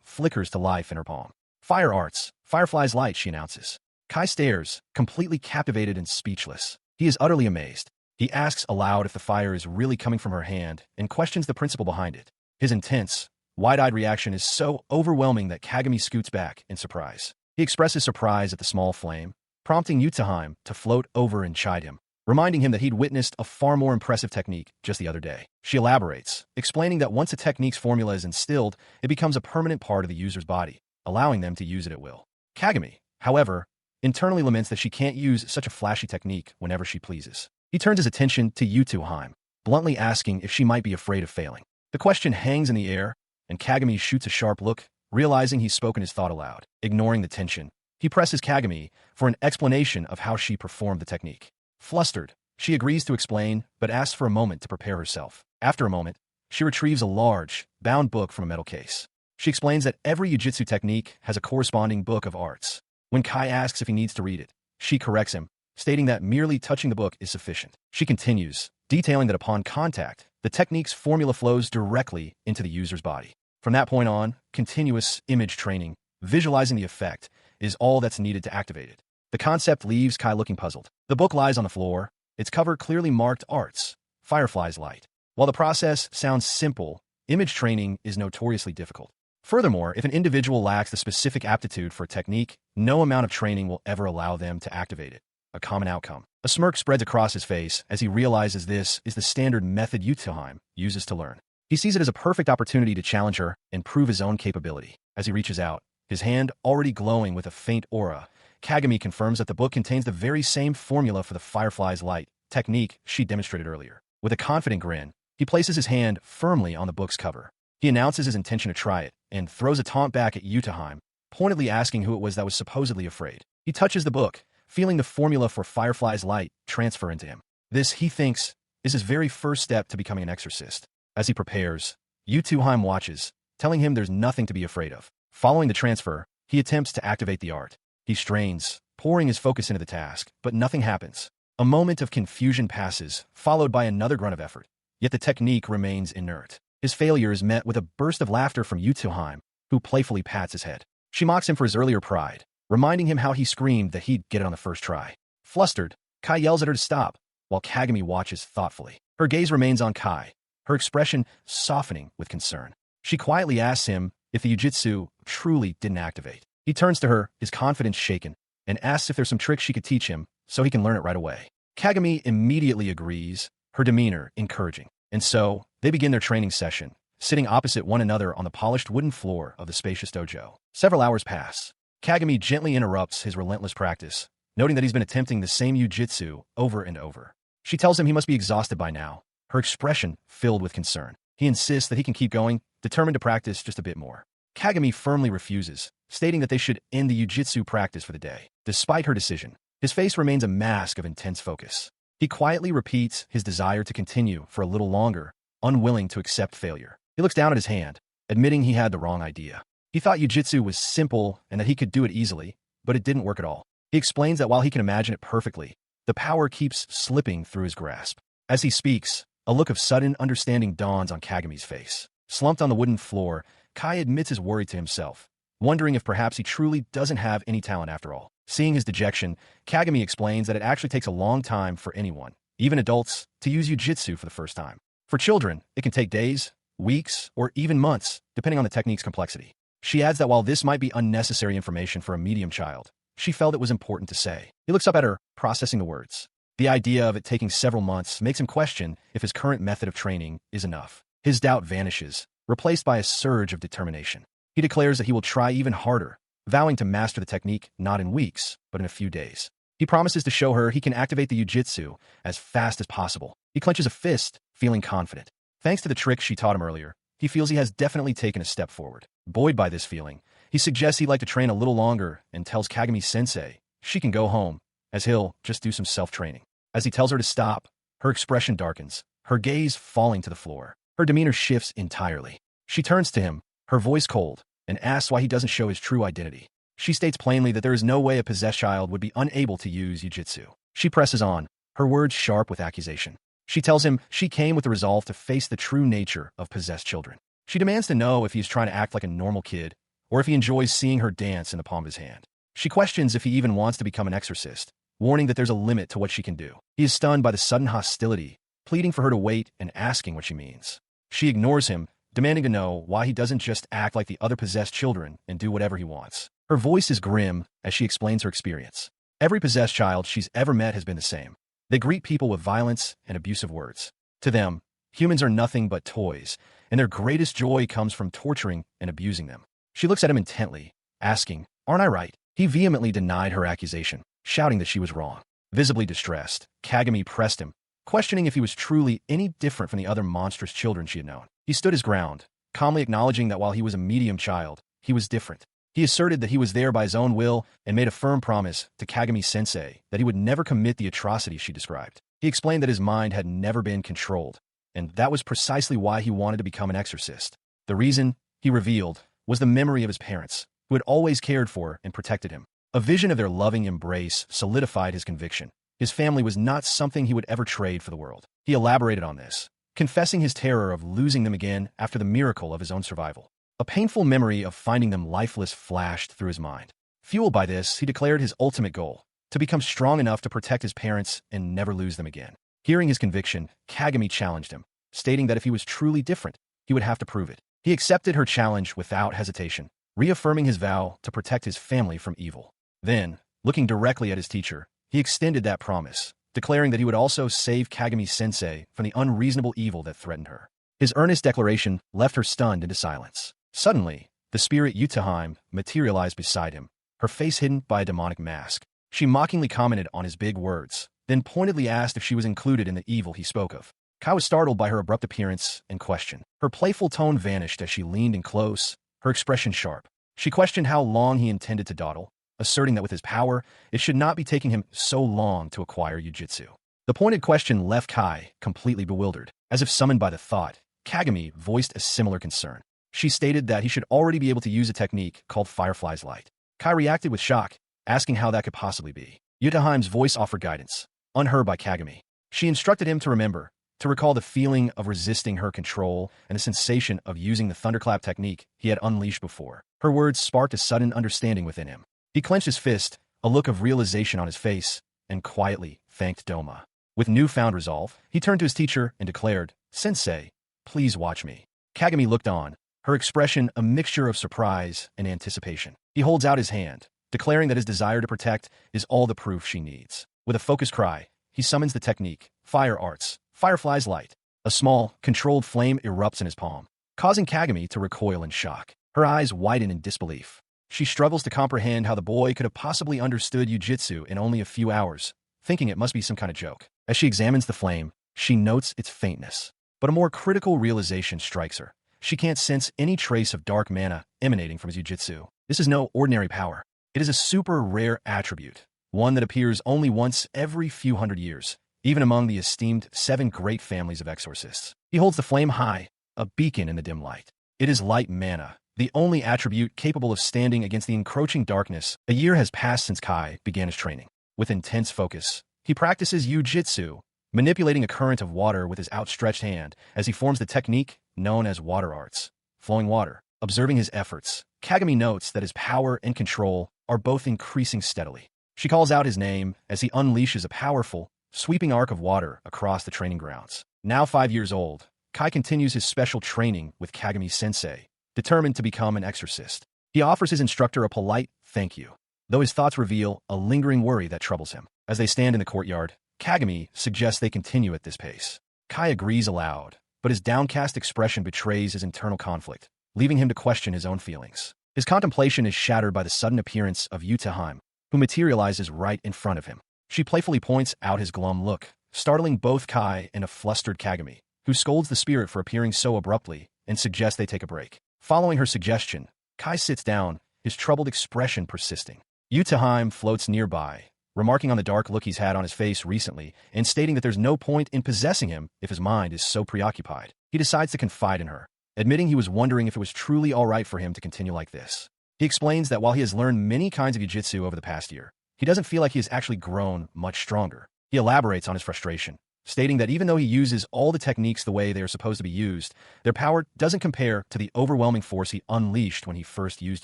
flickers to life in her palm. Fire arts, firefly's light, she announces. Kai stares, completely captivated and speechless. He is utterly amazed. He asks aloud if the fire is really coming from her hand and questions the principle behind it. His intense, wide-eyed reaction is so overwhelming that Kagami scoots back in surprise. He expresses surprise at the small flame, prompting Yutsuheim to float over and chide him, reminding him that he'd witnessed a far more impressive technique just the other day. She elaborates, explaining that once a technique's formula is instilled, it becomes a permanent part of the user's body, allowing them to use it at will. Kagami, however, internally laments that she can't use such a flashy technique whenever she pleases. He turns his attention to Yutsuheim, bluntly asking if she might be afraid of failing. The question hangs in the air, and Kagami shoots a sharp look, realizing he's spoken his thought aloud. Ignoring the tension, he presses Kagami for an explanation of how she performed the technique. Flustered, she agrees to explain, but asks for a moment to prepare herself. After a moment, she retrieves a large, bound book from a metal case. She explains that every Jiu-Jitsu technique has a corresponding book of arts. When Kai asks if he needs to read it, she corrects him, stating that merely touching the book is sufficient. She continues, detailing that upon contact, the technique's formula flows directly into the user's body. From that point on, continuous image training, visualizing the effect, is all that's needed to activate it. The concept leaves Kai looking puzzled. The book lies on the floor, its cover clearly marked Arts, Firefly's Light. While the process sounds simple, image training is notoriously difficult. Furthermore, if an individual lacks the specific aptitude for a technique, no amount of training will ever allow them to activate it. A common outcome. A smirk spreads across his face as he realizes this is the standard method Yutsuheim uses to learn. He sees it as a perfect opportunity to challenge her and prove his own capability. As he reaches out, his hand already glowing with a faint aura, Kagami confirms that the book contains the very same formula for the Firefly's Light technique she demonstrated earlier. With a confident grin, he places his hand firmly on the book's cover. He announces his intention to try it and throws a taunt back at Yutsuheim, pointedly asking who it was that was supposedly afraid. He touches the book, feeling the formula for Firefly's Light transfer into him. This, he thinks, is his very first step to becoming an exorcist. As he prepares, Yutsuheim watches, telling him there's nothing to be afraid of. Following the transfer, he attempts to activate the art. He strains, pouring his focus into the task, but nothing happens. A moment of confusion passes, followed by another grunt of effort. Yet the technique remains inert. His failure is met with a burst of laughter from Yutsuheim, who playfully pats his head. She mocks him for his earlier pride, reminding him how he screamed that he'd get it on the first try. Flustered, Kai yells at her to stop, while Kagami watches thoughtfully. Her gaze remains on Kai, her expression softening with concern. She quietly asks him if the jiu-jitsu truly didn't activate. He turns to her, his confidence shaken, and asks if there's some tricks she could teach him so he can learn it right away. Kagami immediately agrees, her demeanor encouraging. And so, they begin their training session, sitting opposite one another on the polished wooden floor of the spacious dojo. Several hours pass. Kagami gently interrupts his relentless practice, noting that he's been attempting the same jiu-jitsu over and over. She tells him he must be exhausted by now, her expression filled with concern. He insists that he can keep going, determined to practice just a bit more. Kagami firmly refuses, stating that they should end the jiu-jitsu practice for the day. Despite her decision, his face remains a mask of intense focus. He quietly repeats his desire to continue for a little longer, unwilling to accept failure. He looks down at his hand, admitting he had the wrong idea. He thought jiu-jitsu was simple and that he could do it easily, but it didn't work at all. He explains that while he can imagine it perfectly, the power keeps slipping through his grasp. As he speaks, a look of sudden understanding dawns on Kagami's face. Slumped on the wooden floor, Kai admits his worry to himself, wondering if perhaps he truly doesn't have any talent after all. Seeing his dejection, Kagami explains that it actually takes a long time for anyone, even adults, to use jiu-jitsu for the first time. For children, it can take days, weeks, or even months, depending on the technique's complexity. She adds that while this might be unnecessary information for a medium child, she felt it was important to say. He looks up at her, processing the words. The idea of it taking several months makes him question if his current method of training is enough. His doubt vanishes, replaced by a surge of determination. He declares that he will try even harder, vowing to master the technique not in weeks, but in a few days. He promises to show her he can activate the jiu-jitsu as fast as possible. He clenches a fist, feeling confident. Thanks to the tricks she taught him earlier, he feels he has definitely taken a step forward. Buoyed by this feeling, he suggests he'd like to train a little longer and tells Kagami-sensei she can go home, as he'll just do some self-training. As he tells her to stop, her expression darkens, her gaze falling to the floor. Her demeanor shifts entirely. She turns to him, her voice cold, and asks why he doesn't show his true identity. She states plainly that there is no way a possessed child would be unable to use jiu-jitsu. She presses on, her words sharp with accusation. She tells him she came with the resolve to face the true nature of possessed children. She demands to know if he's trying to act like a normal kid, or if he enjoys seeing her dance in the palm of his hand. She questions if he even wants to become an exorcist, warning that there's a limit to what she can do. He is stunned by the sudden hostility, pleading for her to wait and asking what she means. She ignores him, demanding to know why he doesn't just act like the other possessed children and do whatever he wants. Her voice is grim as she explains her experience. Every possessed child she's ever met has been the same. They greet people with violence and abusive words. To them, humans are nothing but toys, and their greatest joy comes from torturing and abusing them. She looks at him intently, asking, "Aren't I right?" He vehemently denied her accusation, shouting that she was wrong. Visibly distressed, Kagami pressed him, questioning if he was truly any different from the other monstrous children she had known. He stood his ground, calmly acknowledging that while he was a medium child, he was different. He asserted that he was there by his own will and made a firm promise to Kagami-sensei that he would never commit the atrocities she described. He explained that his mind had never been controlled, and that was precisely why he wanted to become an exorcist. The reason, he revealed, was the memory of his parents, who had always cared for and protected him. A vision of their loving embrace solidified his conviction. His family was not something he would ever trade for the world. He elaborated on this, confessing his terror of losing them again after the miracle of his own survival. A painful memory of finding them lifeless flashed through his mind. Fueled by this, he declared his ultimate goal, to become strong enough to protect his parents and never lose them again. Hearing his conviction, Kagami challenged him, stating that if he was truly different, he would have to prove it. He accepted her challenge without hesitation, reaffirming his vow to protect his family from evil. Then, looking directly at his teacher, he extended that promise, declaring that he would also save Kagami-sensei from the unreasonable evil that threatened her. His earnest declaration left her stunned into silence. Suddenly, the spirit Yutaheim materialized beside him, her face hidden by a demonic mask. She mockingly commented on his big words, then pointedly asked if she was included in the evil he spoke of. Kai was startled by her abrupt appearance and question. Her playful tone vanished as she leaned in close, her expression sharp. She questioned how long he intended to dawdle, asserting that with his power, it should not be taking him so long to acquire Jiu-Jitsu. The pointed question left Kai completely bewildered. As if summoned by the thought, Kagami voiced a similar concern. She stated that he should already be able to use a technique called Firefly's Light. Kai reacted with shock, asking how that could possibly be. Yutaheim's voice offered guidance, unheard by Kagami. She instructed him to remember, to recall the feeling of resisting her control and the sensation of using the thunderclap technique he had unleashed before. Her words sparked a sudden understanding within him. He clenched his fist, a look of realization on his face, and quietly thanked Doma. With newfound resolve, he turned to his teacher and declared, "Sensei, please watch me." Kagami looked on, her expression a mixture of surprise and anticipation. He holds out his hand, declaring that his desire to protect is all the proof she needs. With a focused cry, he summons the technique, Fire Arts, Firefly's Light. A small, controlled flame erupts in his palm, causing Kagami to recoil in shock. Her eyes widen in disbelief. She struggles to comprehend how the boy could have possibly understood Jiu-Jitsu in only a few hours, thinking it must be some kind of joke. As she examines the flame, she notes its faintness. But a more critical realization strikes her. She can't sense any trace of dark mana emanating from his Jiu-Jitsu. This is no ordinary power. It is a super rare attribute, one that appears only once every few hundred years, even among the esteemed 7 great families of exorcists. He holds the flame high, a beacon in the dim light. It is light mana, the only attribute capable of standing against the encroaching darkness. A year has passed since Kai began his training. With intense focus, he practices Jiu-Jitsu, manipulating a current of water with his outstretched hand as he forms the technique known as water arts, flowing water. Observing his efforts, Kagami notes that his power and control are both increasing steadily. She calls out his name as he unleashes a powerful, sweeping arc of water across the training grounds. Now 5 years old, Kai continues his special training with Kagami-sensei, determined to become an exorcist. He offers his instructor a polite thank you, though his thoughts reveal a lingering worry that troubles him. As they stand in the courtyard, Kagami suggests they continue at this pace. Kai agrees aloud, but his downcast expression betrays his internal conflict, leaving him to question his own feelings. His contemplation is shattered by the sudden appearance of Yutaheim, who materializes right in front of him. She playfully points out his glum look, startling both Kai and a flustered Kagami, who scolds the spirit for appearing so abruptly and suggests they take a break. Following her suggestion, Kai sits down, his troubled expression persisting. Yutaheim floats nearby, remarking on the dark look he's had on his face recently and stating that there's no point in possessing him if his mind is so preoccupied. He decides to confide in her, admitting he was wondering if it was truly all right for him to continue like this. He explains that while he has learned many kinds of jiu-jitsu over the past year, he doesn't feel like he has actually grown much stronger. He elaborates on his frustration, stating that even though he uses all the techniques the way they are supposed to be used, their power doesn't compare to the overwhelming force he unleashed when he first used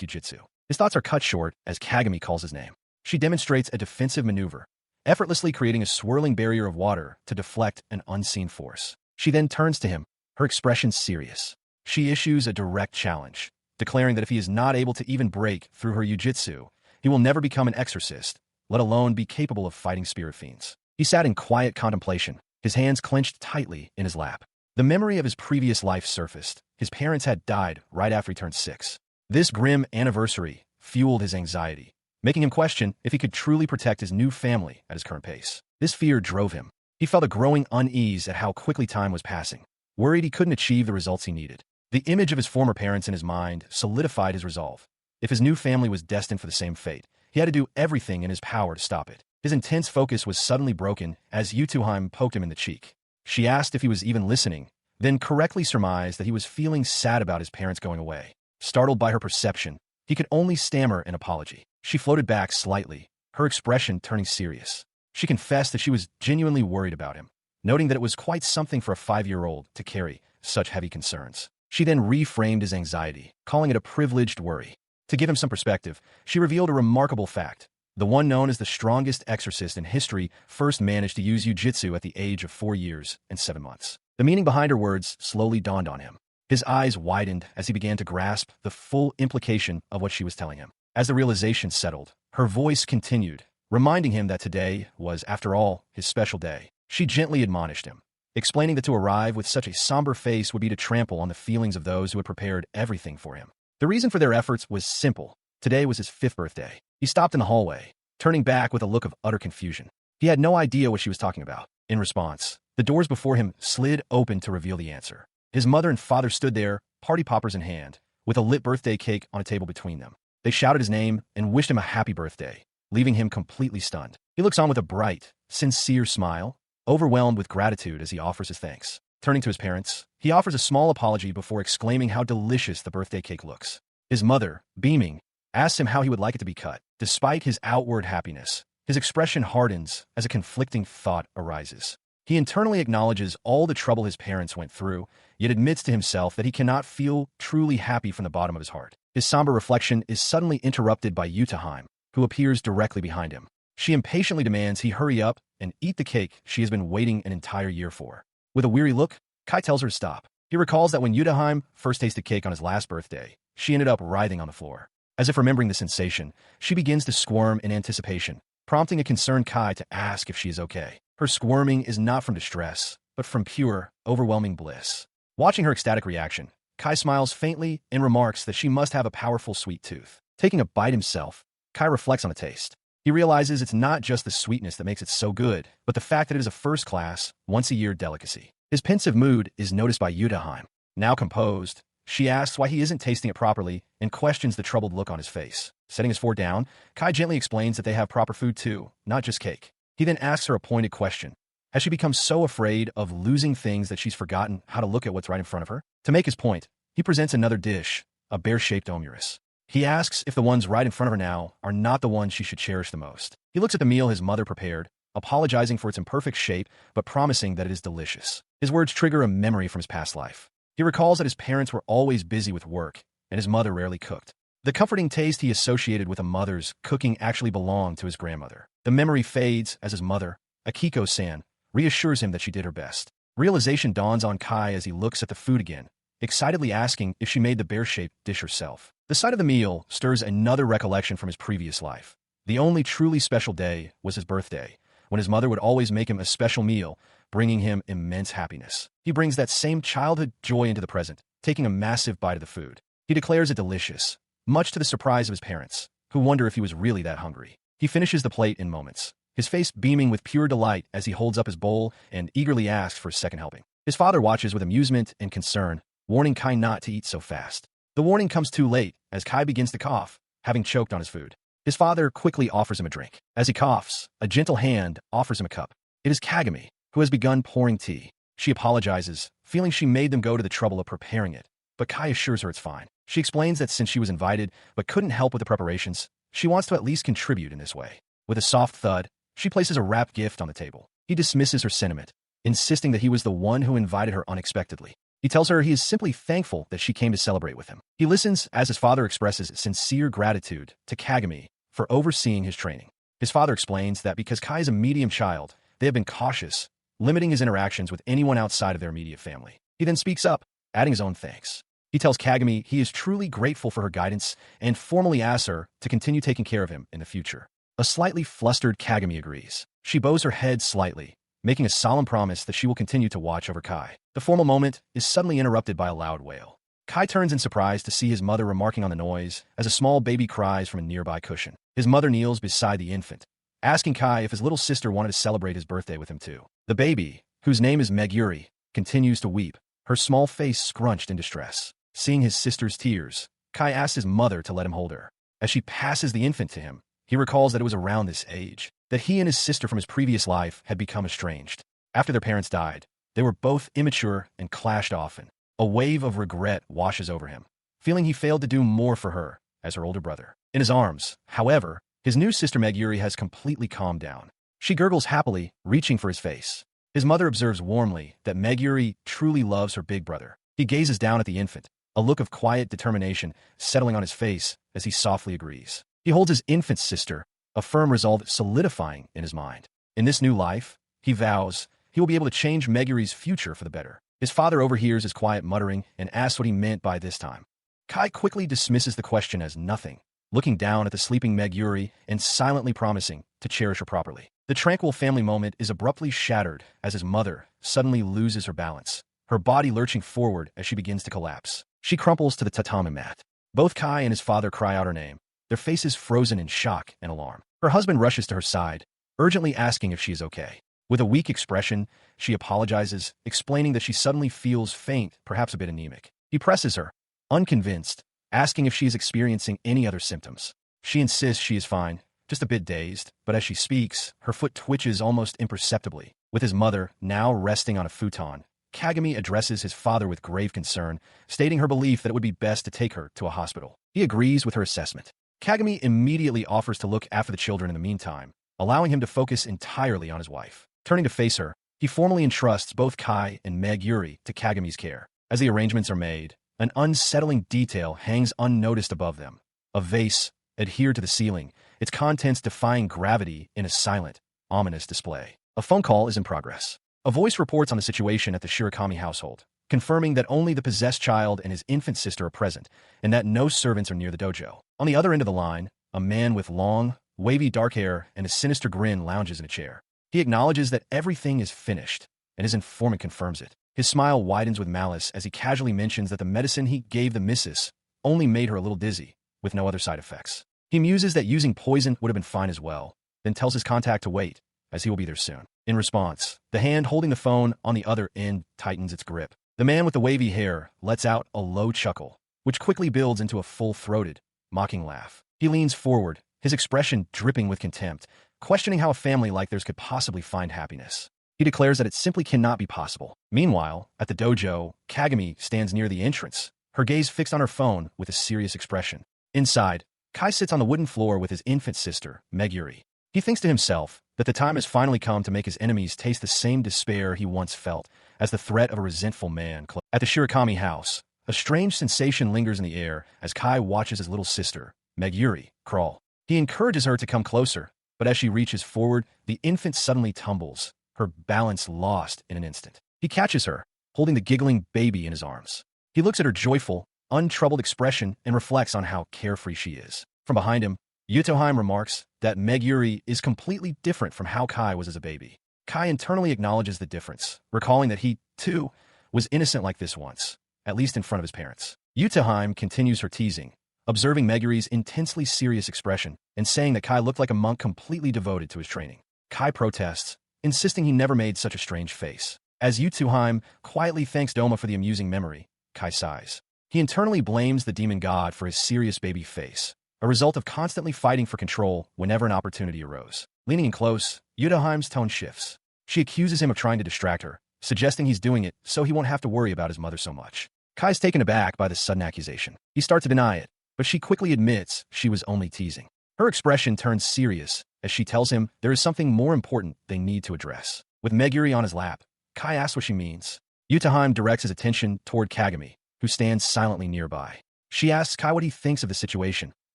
jiu-jitsu. His thoughts are cut short as Kagami calls his name. She demonstrates a defensive maneuver, effortlessly creating a swirling barrier of water to deflect an unseen force. She then turns to him, her expression serious. She issues a direct challenge, declaring that if he is not able to even break through her jiu-jitsu, he will never become an exorcist, let alone be capable of fighting spirit fiends. He sat in quiet contemplation, his hands clenched tightly in his lap. The memory of his previous life surfaced. His parents had died right after he turned 6. This grim anniversary fueled his anxiety, making him question if he could truly protect his new family at his current pace. This fear drove him. He felt a growing unease at how quickly time was passing, worried he couldn't achieve the results he needed. The image of his former parents in his mind solidified his resolve. If his new family was destined for the same fate, he had to do everything in his power to stop it. His intense focus was suddenly broken as Yutuheim poked him in the cheek. She asked if he was even listening, then correctly surmised that he was feeling sad about his parents going away. Startled by her perception, he could only stammer an apology. She floated back slightly, her expression turning serious. She confessed that she was genuinely worried about him, noting that it was quite something for a 5-year-old to carry such heavy concerns. She then reframed his anxiety, calling it a privileged worry. To give him some perspective, she revealed a remarkable fact. The one known as the strongest exorcist in history first managed to use jiu-jitsu at the age of 4 years and 7 months. The meaning behind her words slowly dawned on him. His eyes widened as he began to grasp the full implication of what she was telling him. As the realization settled, her voice continued, reminding him that today was, after all, his special day. She gently admonished him, explaining that to arrive with such a somber face would be to trample on the feelings of those who had prepared everything for him. The reason for their efforts was simple. Today was his 5th birthday. He stopped in the hallway, turning back with a look of utter confusion. He had no idea what she was talking about. In response, the doors before him slid open to reveal the answer. His mother and father stood there, party poppers in hand, with a lit birthday cake on a table between them. They shouted his name and wished him a happy birthday, leaving him completely stunned. He looks on with a bright, sincere smile, overwhelmed with gratitude as he offers his thanks. Turning to his parents, he offers a small apology before exclaiming how delicious the birthday cake looks. His mother, beaming, asks him how he would like it to be cut. Despite his outward happiness, his expression hardens as a conflicting thought arises. He internally acknowledges all the trouble his parents went through, yet admits to himself that he cannot feel truly happy from the bottom of his heart. His somber reflection is suddenly interrupted by Yutuheim, who appears directly behind him. She impatiently demands he hurry up and eat the cake she has been waiting an entire year for. With a weary look, Kai tells her to stop. He recalls that when Yutuheim first tasted cake on his last birthday, she ended up writhing on the floor. As if remembering the sensation, she begins to squirm in anticipation, prompting a concerned Kai to ask if she is okay. Her squirming is not from distress, but from pure, overwhelming bliss. Watching her ecstatic reaction, Kai smiles faintly and remarks that she must have a powerful sweet tooth. Taking a bite himself, Kai reflects on the taste. He realizes it's not just the sweetness that makes it so good, but the fact that it is a first-class, once-a-year delicacy. His pensive mood is noticed by Yutuheim. Now composed, she asks why he isn't tasting it properly and questions the troubled look on his face. Setting his fork down, Kai gently explains that they have proper food too, not just cake. He then asks her a pointed question. Has she become so afraid of losing things that she's forgotten how to look at what's right in front of her? To make his point, he presents another dish, a bear-shaped omuris. He asks if the ones right in front of her now are not the ones she should cherish the most. He looks at the meal his mother prepared, apologizing for its imperfect shape, but promising that it is delicious. His words trigger a memory from his past life. He recalls that his parents were always busy with work, and his mother rarely cooked. The comforting taste he associated with a mother's cooking actually belonged to his grandmother. The memory fades as his mother, Akiko-san, reassures him that she did her best. Realization dawns on Kai as he looks at the food again, excitedly asking if she made the bear-shaped dish herself. The sight of the meal stirs another recollection from his previous life. The only truly special day was his birthday, when his mother would always make him a special meal, bringing him immense happiness. He brings that same childhood joy into the present, taking a massive bite of the food. He declares it delicious, much to the surprise of his parents, who wonder if he was really that hungry. He finishes the plate in moments, his face beaming with pure delight as he holds up his bowl and eagerly asks for a second helping. His father watches with amusement and concern, warning Kai not to eat so fast. The warning comes too late as Kai begins to cough, having choked on his food. His father quickly offers him a drink. As he coughs, a gentle hand offers him a cup. It is Kagami, who has begun pouring tea. She apologizes, feeling she made them go to the trouble of preparing it, but Kai assures her it's fine. She explains that since she was invited but couldn't help with the preparations, she wants to at least contribute in this way. With a soft thud, she places a wrapped gift on the table. He dismisses her sentiment, insisting that he was the one who invited her unexpectedly. He tells her he is simply thankful that she came to celebrate with him. He listens as his father expresses sincere gratitude to Kagami for overseeing his training. His father explains that because Kai is a medium child, they have been cautious, limiting his interactions with anyone outside of their immediate family. He then speaks up, adding his own thanks. He tells Kagami he is truly grateful for her guidance and formally asks her to continue taking care of him in the future. A slightly flustered Kagami agrees. She bows her head slightly, making a solemn promise that she will continue to watch over Kai. The formal moment is suddenly interrupted by a loud wail. Kai turns in surprise to see his mother remarking on the noise as a small baby cries from a nearby cushion. His mother kneels beside the infant, asking Kai if his little sister wanted to celebrate his birthday with him too. The baby, whose name is Meguri, continues to weep, her small face scrunched in distress. Seeing his sister's tears, Kai asks his mother to let him hold her. As she passes the infant to him, he recalls that it was around this age that he and his sister from his previous life had become estranged. After their parents died, they were both immature and clashed often. A wave of regret washes over him, feeling he failed to do more for her as her older brother. In his arms, however, his new sister Meguri has completely calmed down. She gurgles happily, reaching for his face. His mother observes warmly that Meguri truly loves her big brother. He gazes down at the infant, a look of quiet determination settling on his face as he softly agrees. He holds his infant sister, a firm resolve solidifying in his mind. In this new life, he vows he will be able to change Meguri's future for the better. His father overhears his quiet muttering and asks what he meant by this time. Kai quickly dismisses the question as nothing, looking down at the sleeping Meguri and silently promising to cherish her properly. The tranquil family moment is abruptly shattered as his mother suddenly loses her balance, her body lurching forward as she begins to collapse. She crumples to the tatami mat. Both Kai and his father cry out her name, their faces frozen in shock and alarm. Her husband rushes to her side, urgently asking if she is okay. With a weak expression, she apologizes, explaining that she suddenly feels faint, perhaps a bit anemic. He presses her, unconvinced, asking if she is experiencing any other symptoms. She insists she is fine, just a bit dazed, but as she speaks, her foot twitches almost imperceptibly. With his mother now resting on a futon, Kagami addresses his father with grave concern, stating her belief that it would be best to take her to a hospital. He agrees with her assessment. Kagami immediately offers to look after the children in the meantime, allowing him to focus entirely on his wife. Turning to face her, he formally entrusts both Kai and Meguri to Kagami's care. As the arrangements are made, an unsettling detail hangs unnoticed above them. A vase, adhered to the ceiling, its contents defying gravity in a silent, ominous display. A phone call is in progress. A voice reports on the situation at the Shirakami household, confirming that only the possessed child and his infant sister are present, and that no servants are near the dojo. On the other end of the line, a man with long, wavy dark hair and a sinister grin lounges in a chair. He acknowledges that everything is finished, and his informant confirms it. His smile widens with malice as he casually mentions that the medicine he gave the missus only made her a little dizzy, with no other side effects. He muses that using poison would have been fine as well, then tells his contact to wait, as he will be there soon. In response, the hand holding the phone on the other end tightens its grip. The man with the wavy hair lets out a low chuckle, which quickly builds into a full-throated, mocking laugh. He leans forward, his expression dripping with contempt, questioning how a family like theirs could possibly find happiness. He declares that it simply cannot be possible. Meanwhile, at the dojo, Kagami stands near the entrance, her gaze fixed on her phone with a serious expression. Inside, Kai sits on the wooden floor with his infant sister, Meguri. He thinks to himself that the time has finally come to make his enemies taste the same despair he once felt as the threat of a resentful man. At the Shirakami house, a strange sensation lingers in the air as Kai watches his little sister, Meguri, crawl. He encourages her to come closer, but as she reaches forward, the infant suddenly tumbles, her balance lost in an instant. He catches her, holding the giggling baby in his arms. He looks at her joyful, untroubled expression and reflects on how carefree she is. From behind him, Yutoheim remarks that Meguri is completely different from how Kai was as a baby. Kai internally acknowledges the difference, recalling that he, too, was innocent like this once, at least in front of his parents. Yutoheim continues her teasing, observing Meguri's intensely serious expression and saying that Kai looked like a monk completely devoted to his training. Kai protests, insisting he never made such a strange face. As Yutoheim quietly thanks Doma for the amusing memory, Kai sighs. He internally blames the demon god for his serious baby face, a result of constantly fighting for control whenever an opportunity arose. Leaning in close, Yutoheim's tone shifts. She accuses him of trying to distract her, suggesting he's doing it so he won't have to worry about his mother so much. Kai's taken aback by this sudden accusation. He starts to deny it, but she quickly admits she was only teasing. Her expression turns serious as she tells him there is something more important they need to address. With Meguri on his lap, Kai asks what she means. Yutaheim directs his attention toward Kagami, who stands silently nearby. She asks Kai what he thinks of the situation,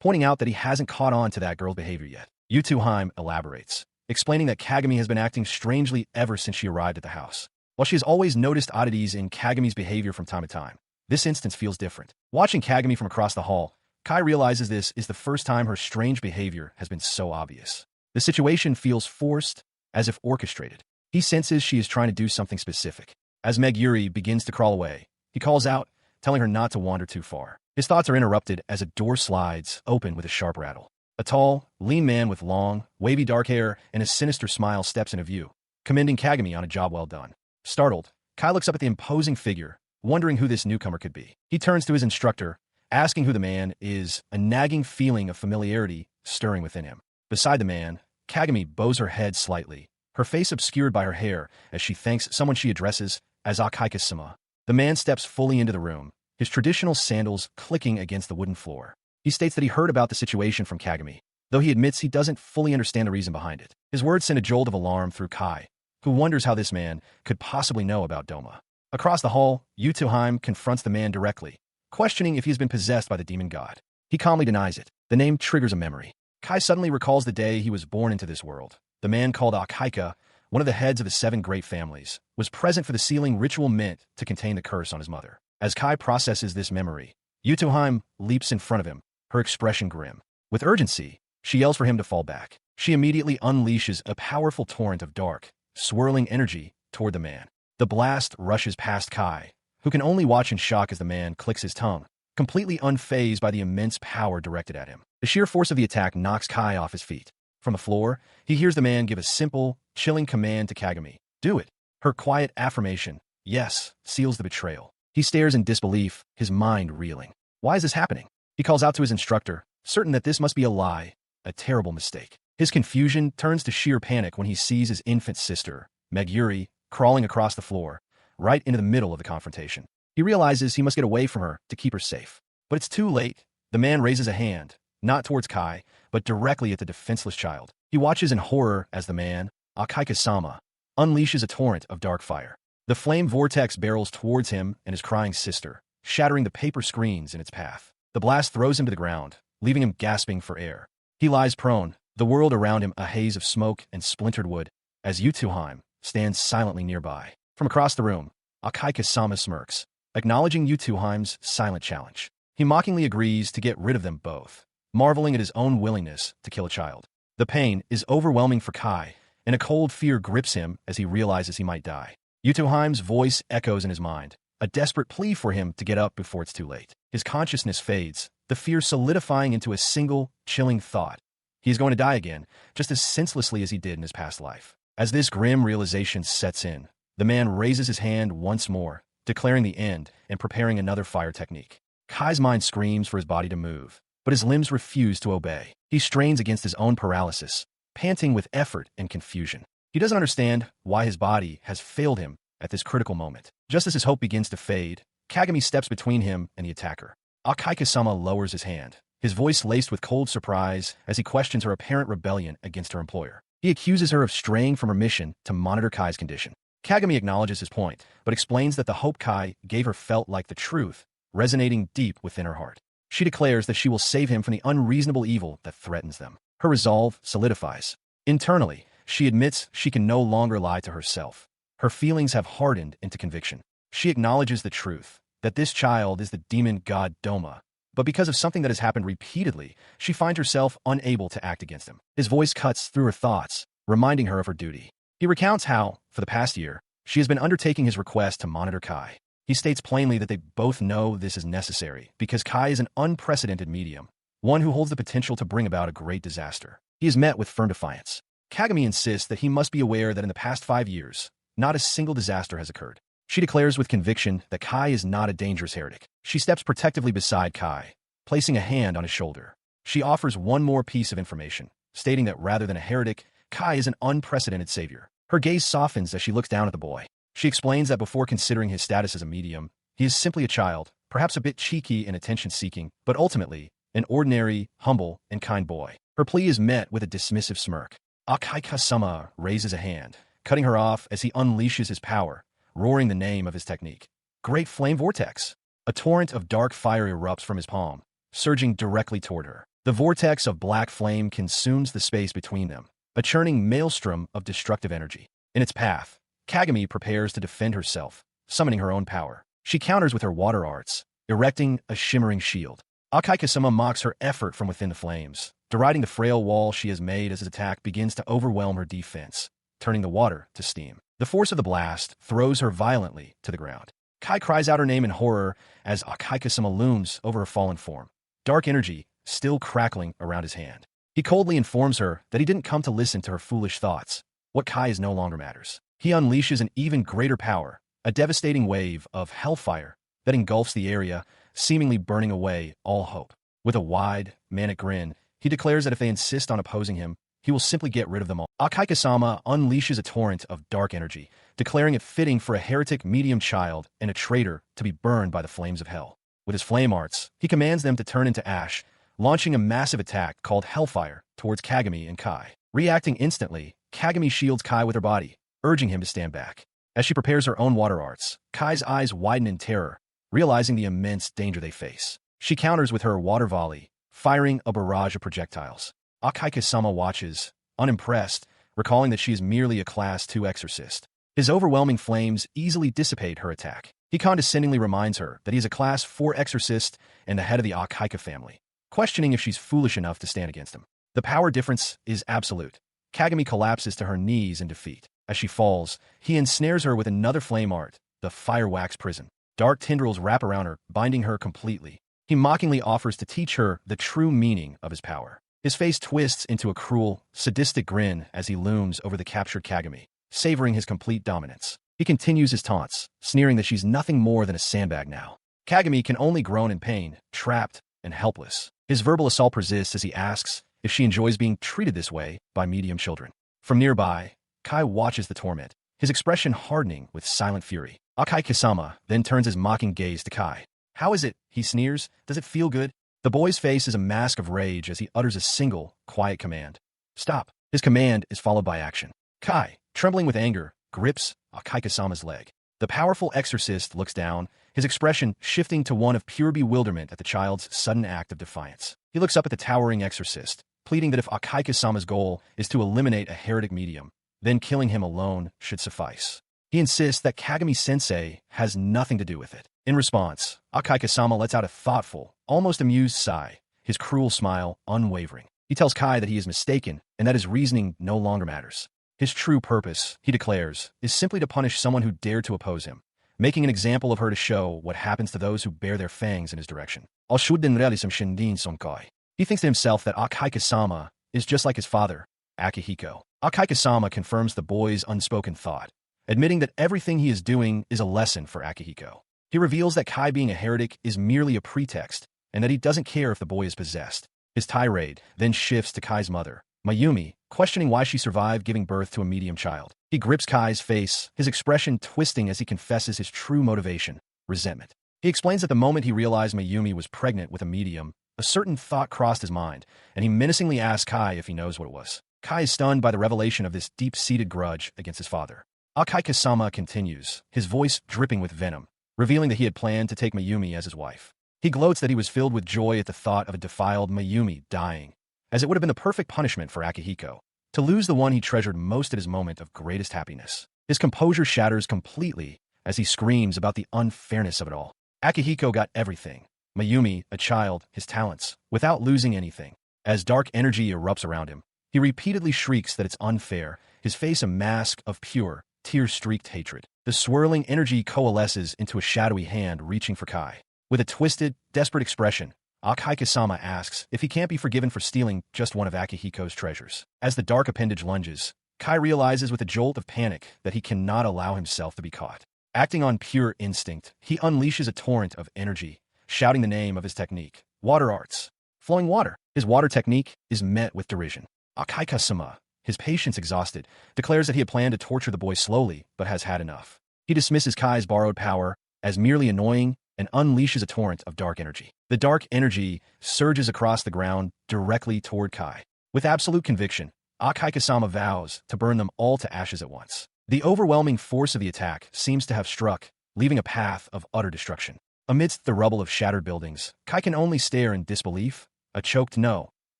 pointing out that he hasn't caught on to that girl's behavior yet. Yutaheim elaborates, explaining that Kagami has been acting strangely ever since she arrived at the house. While she has always noticed oddities in Kagami's behavior from time to time, this instance feels different. Watching Kagami from across the hall, Kai realizes this is the first time her strange behavior has been so obvious. The situation feels forced, as if orchestrated. He senses she is trying to do something specific. As Meg Yuri begins to crawl away, he calls out, telling her not to wander too far. His thoughts are interrupted as a door slides open with a sharp rattle. A tall, lean man with long, wavy dark hair and a sinister smile steps into view, commending Kagami on a job well done. Startled, Kai looks up at the imposing figure, wondering who this newcomer could be. He turns to his instructor, asking who the man is, a nagging feeling of familiarity stirring within him. Beside the man, Kagami bows her head slightly, her face obscured by her hair as she thanks someone she addresses as Akaika-sama. The man steps fully into the room, his traditional sandals clicking against the wooden floor. He states that he heard about the situation from Kagami, though he admits he doesn't fully understand the reason behind it. His words send a jolt of alarm through Kai, who wonders how this man could possibly know about Doma. Across the hall, Yutaheim confronts the man directly, questioning if he has been possessed by the demon god. He calmly denies it. The name triggers a memory. Kai suddenly recalls the day he was born into this world. The man called Akaika, one of the heads of the 7 great families, was present for the sealing ritual meant to contain the curse on his mother. As Kai processes this memory, Yutaheim leaps in front of him, her expression grim. With urgency, she yells for him to fall back. She immediately unleashes a powerful torrent of dark, swirling energy toward the man. The blast rushes past Kai, who can only watch in shock as the man clicks his tongue, completely unfazed by the immense power directed at him. The sheer force of the attack knocks Kai off his feet. From the floor, he hears the man give a simple, chilling command to Kagami. Do it. Her quiet affirmation, yes, seals the betrayal. He stares in disbelief, his mind reeling. Why is this happening? He calls out to his instructor, certain that this must be a lie, a terrible mistake. His confusion turns to sheer panic when he sees his infant sister, Meg Yuri, crawling across the floor, right into the middle of the confrontation. He realizes he must get away from her to keep her safe. But it's too late. The man raises a hand, not towards Kai, but directly at the defenseless child. He watches in horror as the man, Akaika-sama, unleashes a torrent of dark fire. The flame vortex barrels towards him and his crying sister, shattering the paper screens in its path. The blast throws him to the ground, leaving him gasping for air. He lies prone, the world around him a haze of smoke and splintered wood, as Yutaheim stands silently nearby. From across the room, Akaika-sama smirks, acknowledging Yutaheim's silent challenge. He mockingly agrees to get rid of them both, marveling at his own willingness to kill a child. The pain is overwhelming for Kai, and a cold fear grips him as he realizes he might die. Yutaheim's voice echoes in his mind, a desperate plea for him to get up before it's too late. His consciousness fades, the fear solidifying into a single, chilling thought. He is going to die again, just as senselessly as he did in his past life. As this grim realization sets in, the man raises his hand once more, declaring the end and preparing another fire technique. Kai's mind screams for his body to move, but his limbs refuse to obey. He strains against his own paralysis, panting with effort and confusion. He doesn't understand why his body has failed him at this critical moment. Just as his hope begins to fade, Kagami steps between him and the attacker. Akaika-sama lowers his hand, his voice laced with cold surprise as he questions her apparent rebellion against her employer. He accuses her of straying from her mission to monitor Kai's condition. Kagami acknowledges his point, but explains that the hope Kai gave her felt like the truth, resonating deep within her heart. She declares that she will save him from the unreasonable evil that threatens them. Her resolve solidifies. Internally, she admits she can no longer lie to herself. Her feelings have hardened into conviction. She acknowledges the truth, that this child is the demon god Doma, but because of something that has happened repeatedly, she finds herself unable to act against him. His voice cuts through her thoughts, reminding her of her duty. He recounts how, for the past year, she has been undertaking his request to monitor Kai. He states plainly that they both know this is necessary because Kai is an unprecedented medium, one who holds the potential to bring about a great disaster. He is met with firm defiance. Kagami insists that he must be aware that in the past 5 years, not a single disaster has occurred. She declares with conviction that Kai is not a dangerous heretic. She steps protectively beside Kai, placing a hand on his shoulder. She offers one more piece of information, stating that rather than a heretic, Kai is an unprecedented savior. Her gaze softens as she looks down at the boy. She explains that before considering his status as a medium, he is simply a child, perhaps a bit cheeky and attention-seeking, but ultimately, an ordinary, humble, and kind boy. Her plea is met with a dismissive smirk. Akaika-sama raises a hand, cutting her off as he unleashes his power, roaring the name of his technique. Great Flame Vortex! A torrent of dark fire erupts from his palm, surging directly toward her. The vortex of black flame consumes the space between them, a churning maelstrom of destructive energy. In its path, Kagami prepares to defend herself, summoning her own power. She counters with her water arts, erecting a shimmering shield. Akaikasama mocks her effort from within the flames, deriding the frail wall she has made as his attack begins to overwhelm her defense, turning the water to steam. The force of the blast throws her violently to the ground. Kai cries out her name in horror as Akaikasama looms over her fallen form, dark energy still crackling around his hand. He coldly informs her that he didn't come to listen to her foolish thoughts. What Kai is no longer matters. He unleashes an even greater power, a devastating wave of hellfire that engulfs the area, seemingly burning away all hope. With a wide, manic grin, he declares that if they insist on opposing him, he will simply get rid of them all. Akaikasama unleashes a torrent of dark energy, declaring it fitting for a heretic medium child and a traitor to be burned by the flames of hell. With his flame arts, he commands them to turn into ash, launching a massive attack called Hellfire towards Kagami and Kai. Reacting instantly, Kagami shields Kai with her body, urging him to stand back. As she prepares her own water arts, Kai's eyes widen in terror, realizing the immense danger they face. She counters with her water volley, firing a barrage of projectiles. Akaikasama watches, unimpressed, recalling that she is merely a Class 2 exorcist. His overwhelming flames easily dissipate her attack. He condescendingly reminds her that he is a Class 4 exorcist and the head of the Akaika family, questioning if she's foolish enough to stand against him. The power difference is absolute. Kagami collapses to her knees in defeat. As she falls, he ensnares her with another flame art, the Firewax Prison. Dark tendrils wrap around her, binding her completely. He mockingly offers to teach her the true meaning of his power. His face twists into a cruel, sadistic grin as he looms over the captured Kagami, savoring his complete dominance. He continues his taunts, sneering that she's nothing more than a sandbag now. Kagami can only groan in pain, trapped and helpless. His verbal assault persists as he asks if she enjoys being treated this way by medium children. From nearby, Kai watches the torment, his expression hardening with silent fury. Akaikasama then turns his mocking gaze to Kai. "How is it?" he sneers. "Does it feel good?" The boy's face is a mask of rage as he utters a single, quiet command. "Stop." His command is followed by action. Kai, trembling with anger, grips Akaikasama's leg. The powerful exorcist looks down, his expression shifting to one of pure bewilderment at the child's sudden act of defiance. He looks up at the towering exorcist, pleading that if Akaikasama's goal is to eliminate a heretic medium, then killing him alone should suffice. He insists that Kagami-sensei has nothing to do with it. In response, Akaikasama lets out a thoughtful, almost amused sigh, his cruel smile unwavering. He tells Kai that he is mistaken and that his reasoning no longer matters. His true purpose, he declares, is simply to punish someone who dared to oppose him, making an example of her to show what happens to those who bear their fangs in his direction. He thinks to himself that Akaikasama is just like his father, Akihiko. Akaikasama confirms the boy's unspoken thought, admitting that everything he is doing is a lesson for Akihiko. He reveals that Kai being a heretic is merely a pretext, and that he doesn't care if the boy is possessed. His tirade then shifts to Kai's mother, Mayumi, questioning why she survived giving birth to a medium child. He grips Kai's face, his expression twisting as he confesses his true motivation, resentment. He explains that the moment he realized Mayumi was pregnant with a medium, a certain thought crossed his mind, and he menacingly asks Kai if he knows what it was. Kai is stunned by the revelation of this deep-seated grudge against his father. Akaikasama continues, his voice dripping with venom, revealing that he had planned to take Mayumi as his wife. He gloats that he was filled with joy at the thought of a defiled Mayumi dying, as it would have been the perfect punishment for Akihiko, to lose the one he treasured most at his moment of greatest happiness. His composure shatters completely as he screams about the unfairness of it all. Akihiko got everything. Mayumi, a child, his talents, without losing anything. As dark energy erupts around him, he repeatedly shrieks that it's unfair, his face a mask of pure, tear-streaked hatred. The swirling energy coalesces into a shadowy hand reaching for Kai. With a twisted, desperate expression, Akaikasama asks if he can't be forgiven for stealing just one of Akihiko's treasures. As the dark appendage lunges, Kai realizes with a jolt of panic that he cannot allow himself to be caught. Acting on pure instinct, he unleashes a torrent of energy, shouting the name of his technique, water arts. Flowing water. His water technique is met with derision. Akaikasama, his patience exhausted, declares that he had planned to torture the boy slowly, but has had enough. He dismisses Kai's borrowed power as merely annoying and unleashes a torrent of dark energy. The dark energy surges across the ground directly toward Kai. With absolute conviction, Akaikasama vows to burn them all to ashes at once. The overwhelming force of the attack seems to have struck, leaving a path of utter destruction. Amidst the rubble of shattered buildings, Kai can only stare in disbelief, a choked no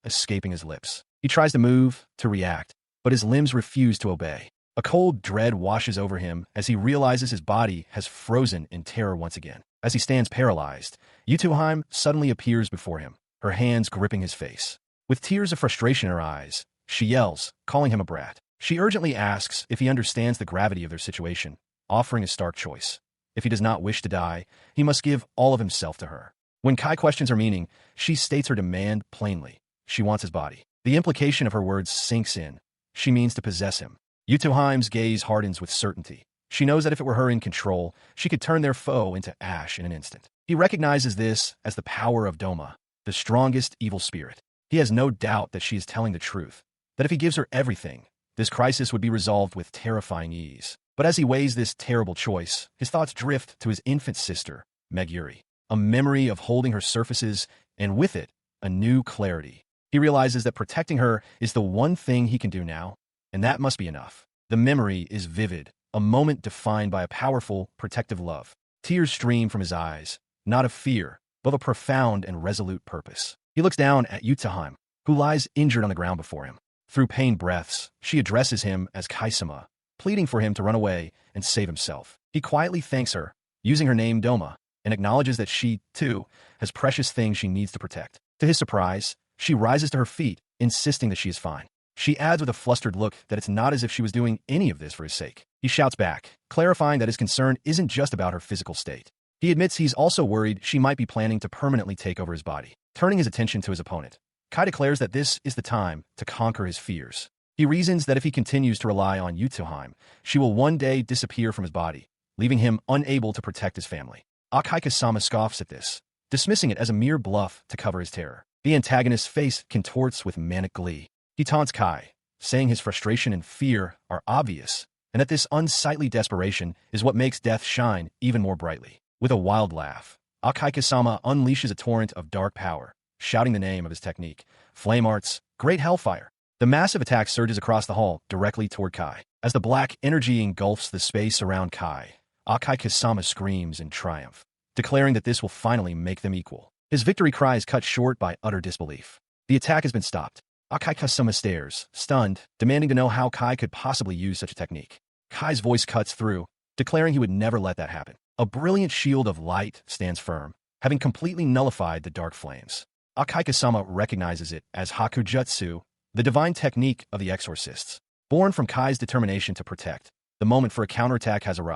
escaping his lips. He tries to move, to react, but his limbs refuse to obey. A cold dread washes over him as he realizes his body has frozen in terror once again. As he stands paralyzed, Yutuheim suddenly appears before him, her hands gripping his face. With tears of frustration in her eyes, she yells, calling him a brat. She urgently asks if he understands the gravity of their situation, offering a stark choice. If he does not wish to die, he must give all of himself to her. When Kai questions her meaning, she states her demand plainly. She wants his body. The implication of her words sinks in. She means to possess him. Yutuheim's gaze hardens with certainty. She knows that if it were her in control, she could turn their foe into ash in an instant. He recognizes this as the power of Doma, the strongest evil spirit. He has no doubt that she is telling the truth, that if he gives her everything, this crisis would be resolved with terrifying ease. But as he weighs this terrible choice, his thoughts drift to his infant sister, Meguri, a memory of holding her surfaces, and with it, a new clarity. He realizes that protecting her is the one thing he can do now, and that must be enough. The memory is vivid, a moment defined by a powerful, protective love. Tears stream from his eyes, not of fear, but of a profound and resolute purpose. He looks down at Yutuheim, who lies injured on the ground before him. Through pained breaths, she addresses him as Kaisama, pleading for him to run away and save himself. He quietly thanks her, using her name Doma, and acknowledges that she, too, has precious things she needs to protect. To his surprise, she rises to her feet, insisting that she is fine. She adds with a flustered look that it's not as if she was doing any of this for his sake. He shouts back, clarifying that his concern isn't just about her physical state. He admits he's also worried she might be planning to permanently take over his body. Turning his attention to his opponent, Kai declares that this is the time to conquer his fears. He reasons that if he continues to rely on Yutuheim, she will one day disappear from his body, leaving him unable to protect his family. Akaike-sama scoffs at this, dismissing it as a mere bluff to cover his terror. The antagonist's face contorts with manic glee. He taunts Kai, saying his frustration and fear are obvious, and that this unsightly desperation is what makes death shine even more brightly. With a wild laugh, Akaike-sama unleashes a torrent of dark power, shouting the name of his technique, Flame Art's Great Hellfire. The massive attack surges across the hall directly toward Kai. As the black energy engulfs the space around Kai, Akaike-sama screams in triumph, declaring that this will finally make them equal. His victory cry is cut short by utter disbelief. The attack has been stopped. Akaike-sama stares, stunned, demanding to know how Kai could possibly use such a technique. Kai's voice cuts through, declaring he would never let that happen. A brilliant shield of light stands firm, having completely nullified the dark flames. Akaike-sama recognizes it as Hakujutsu, the divine technique of the exorcists. Born from Kai's determination to protect, the moment for a counterattack has arrived.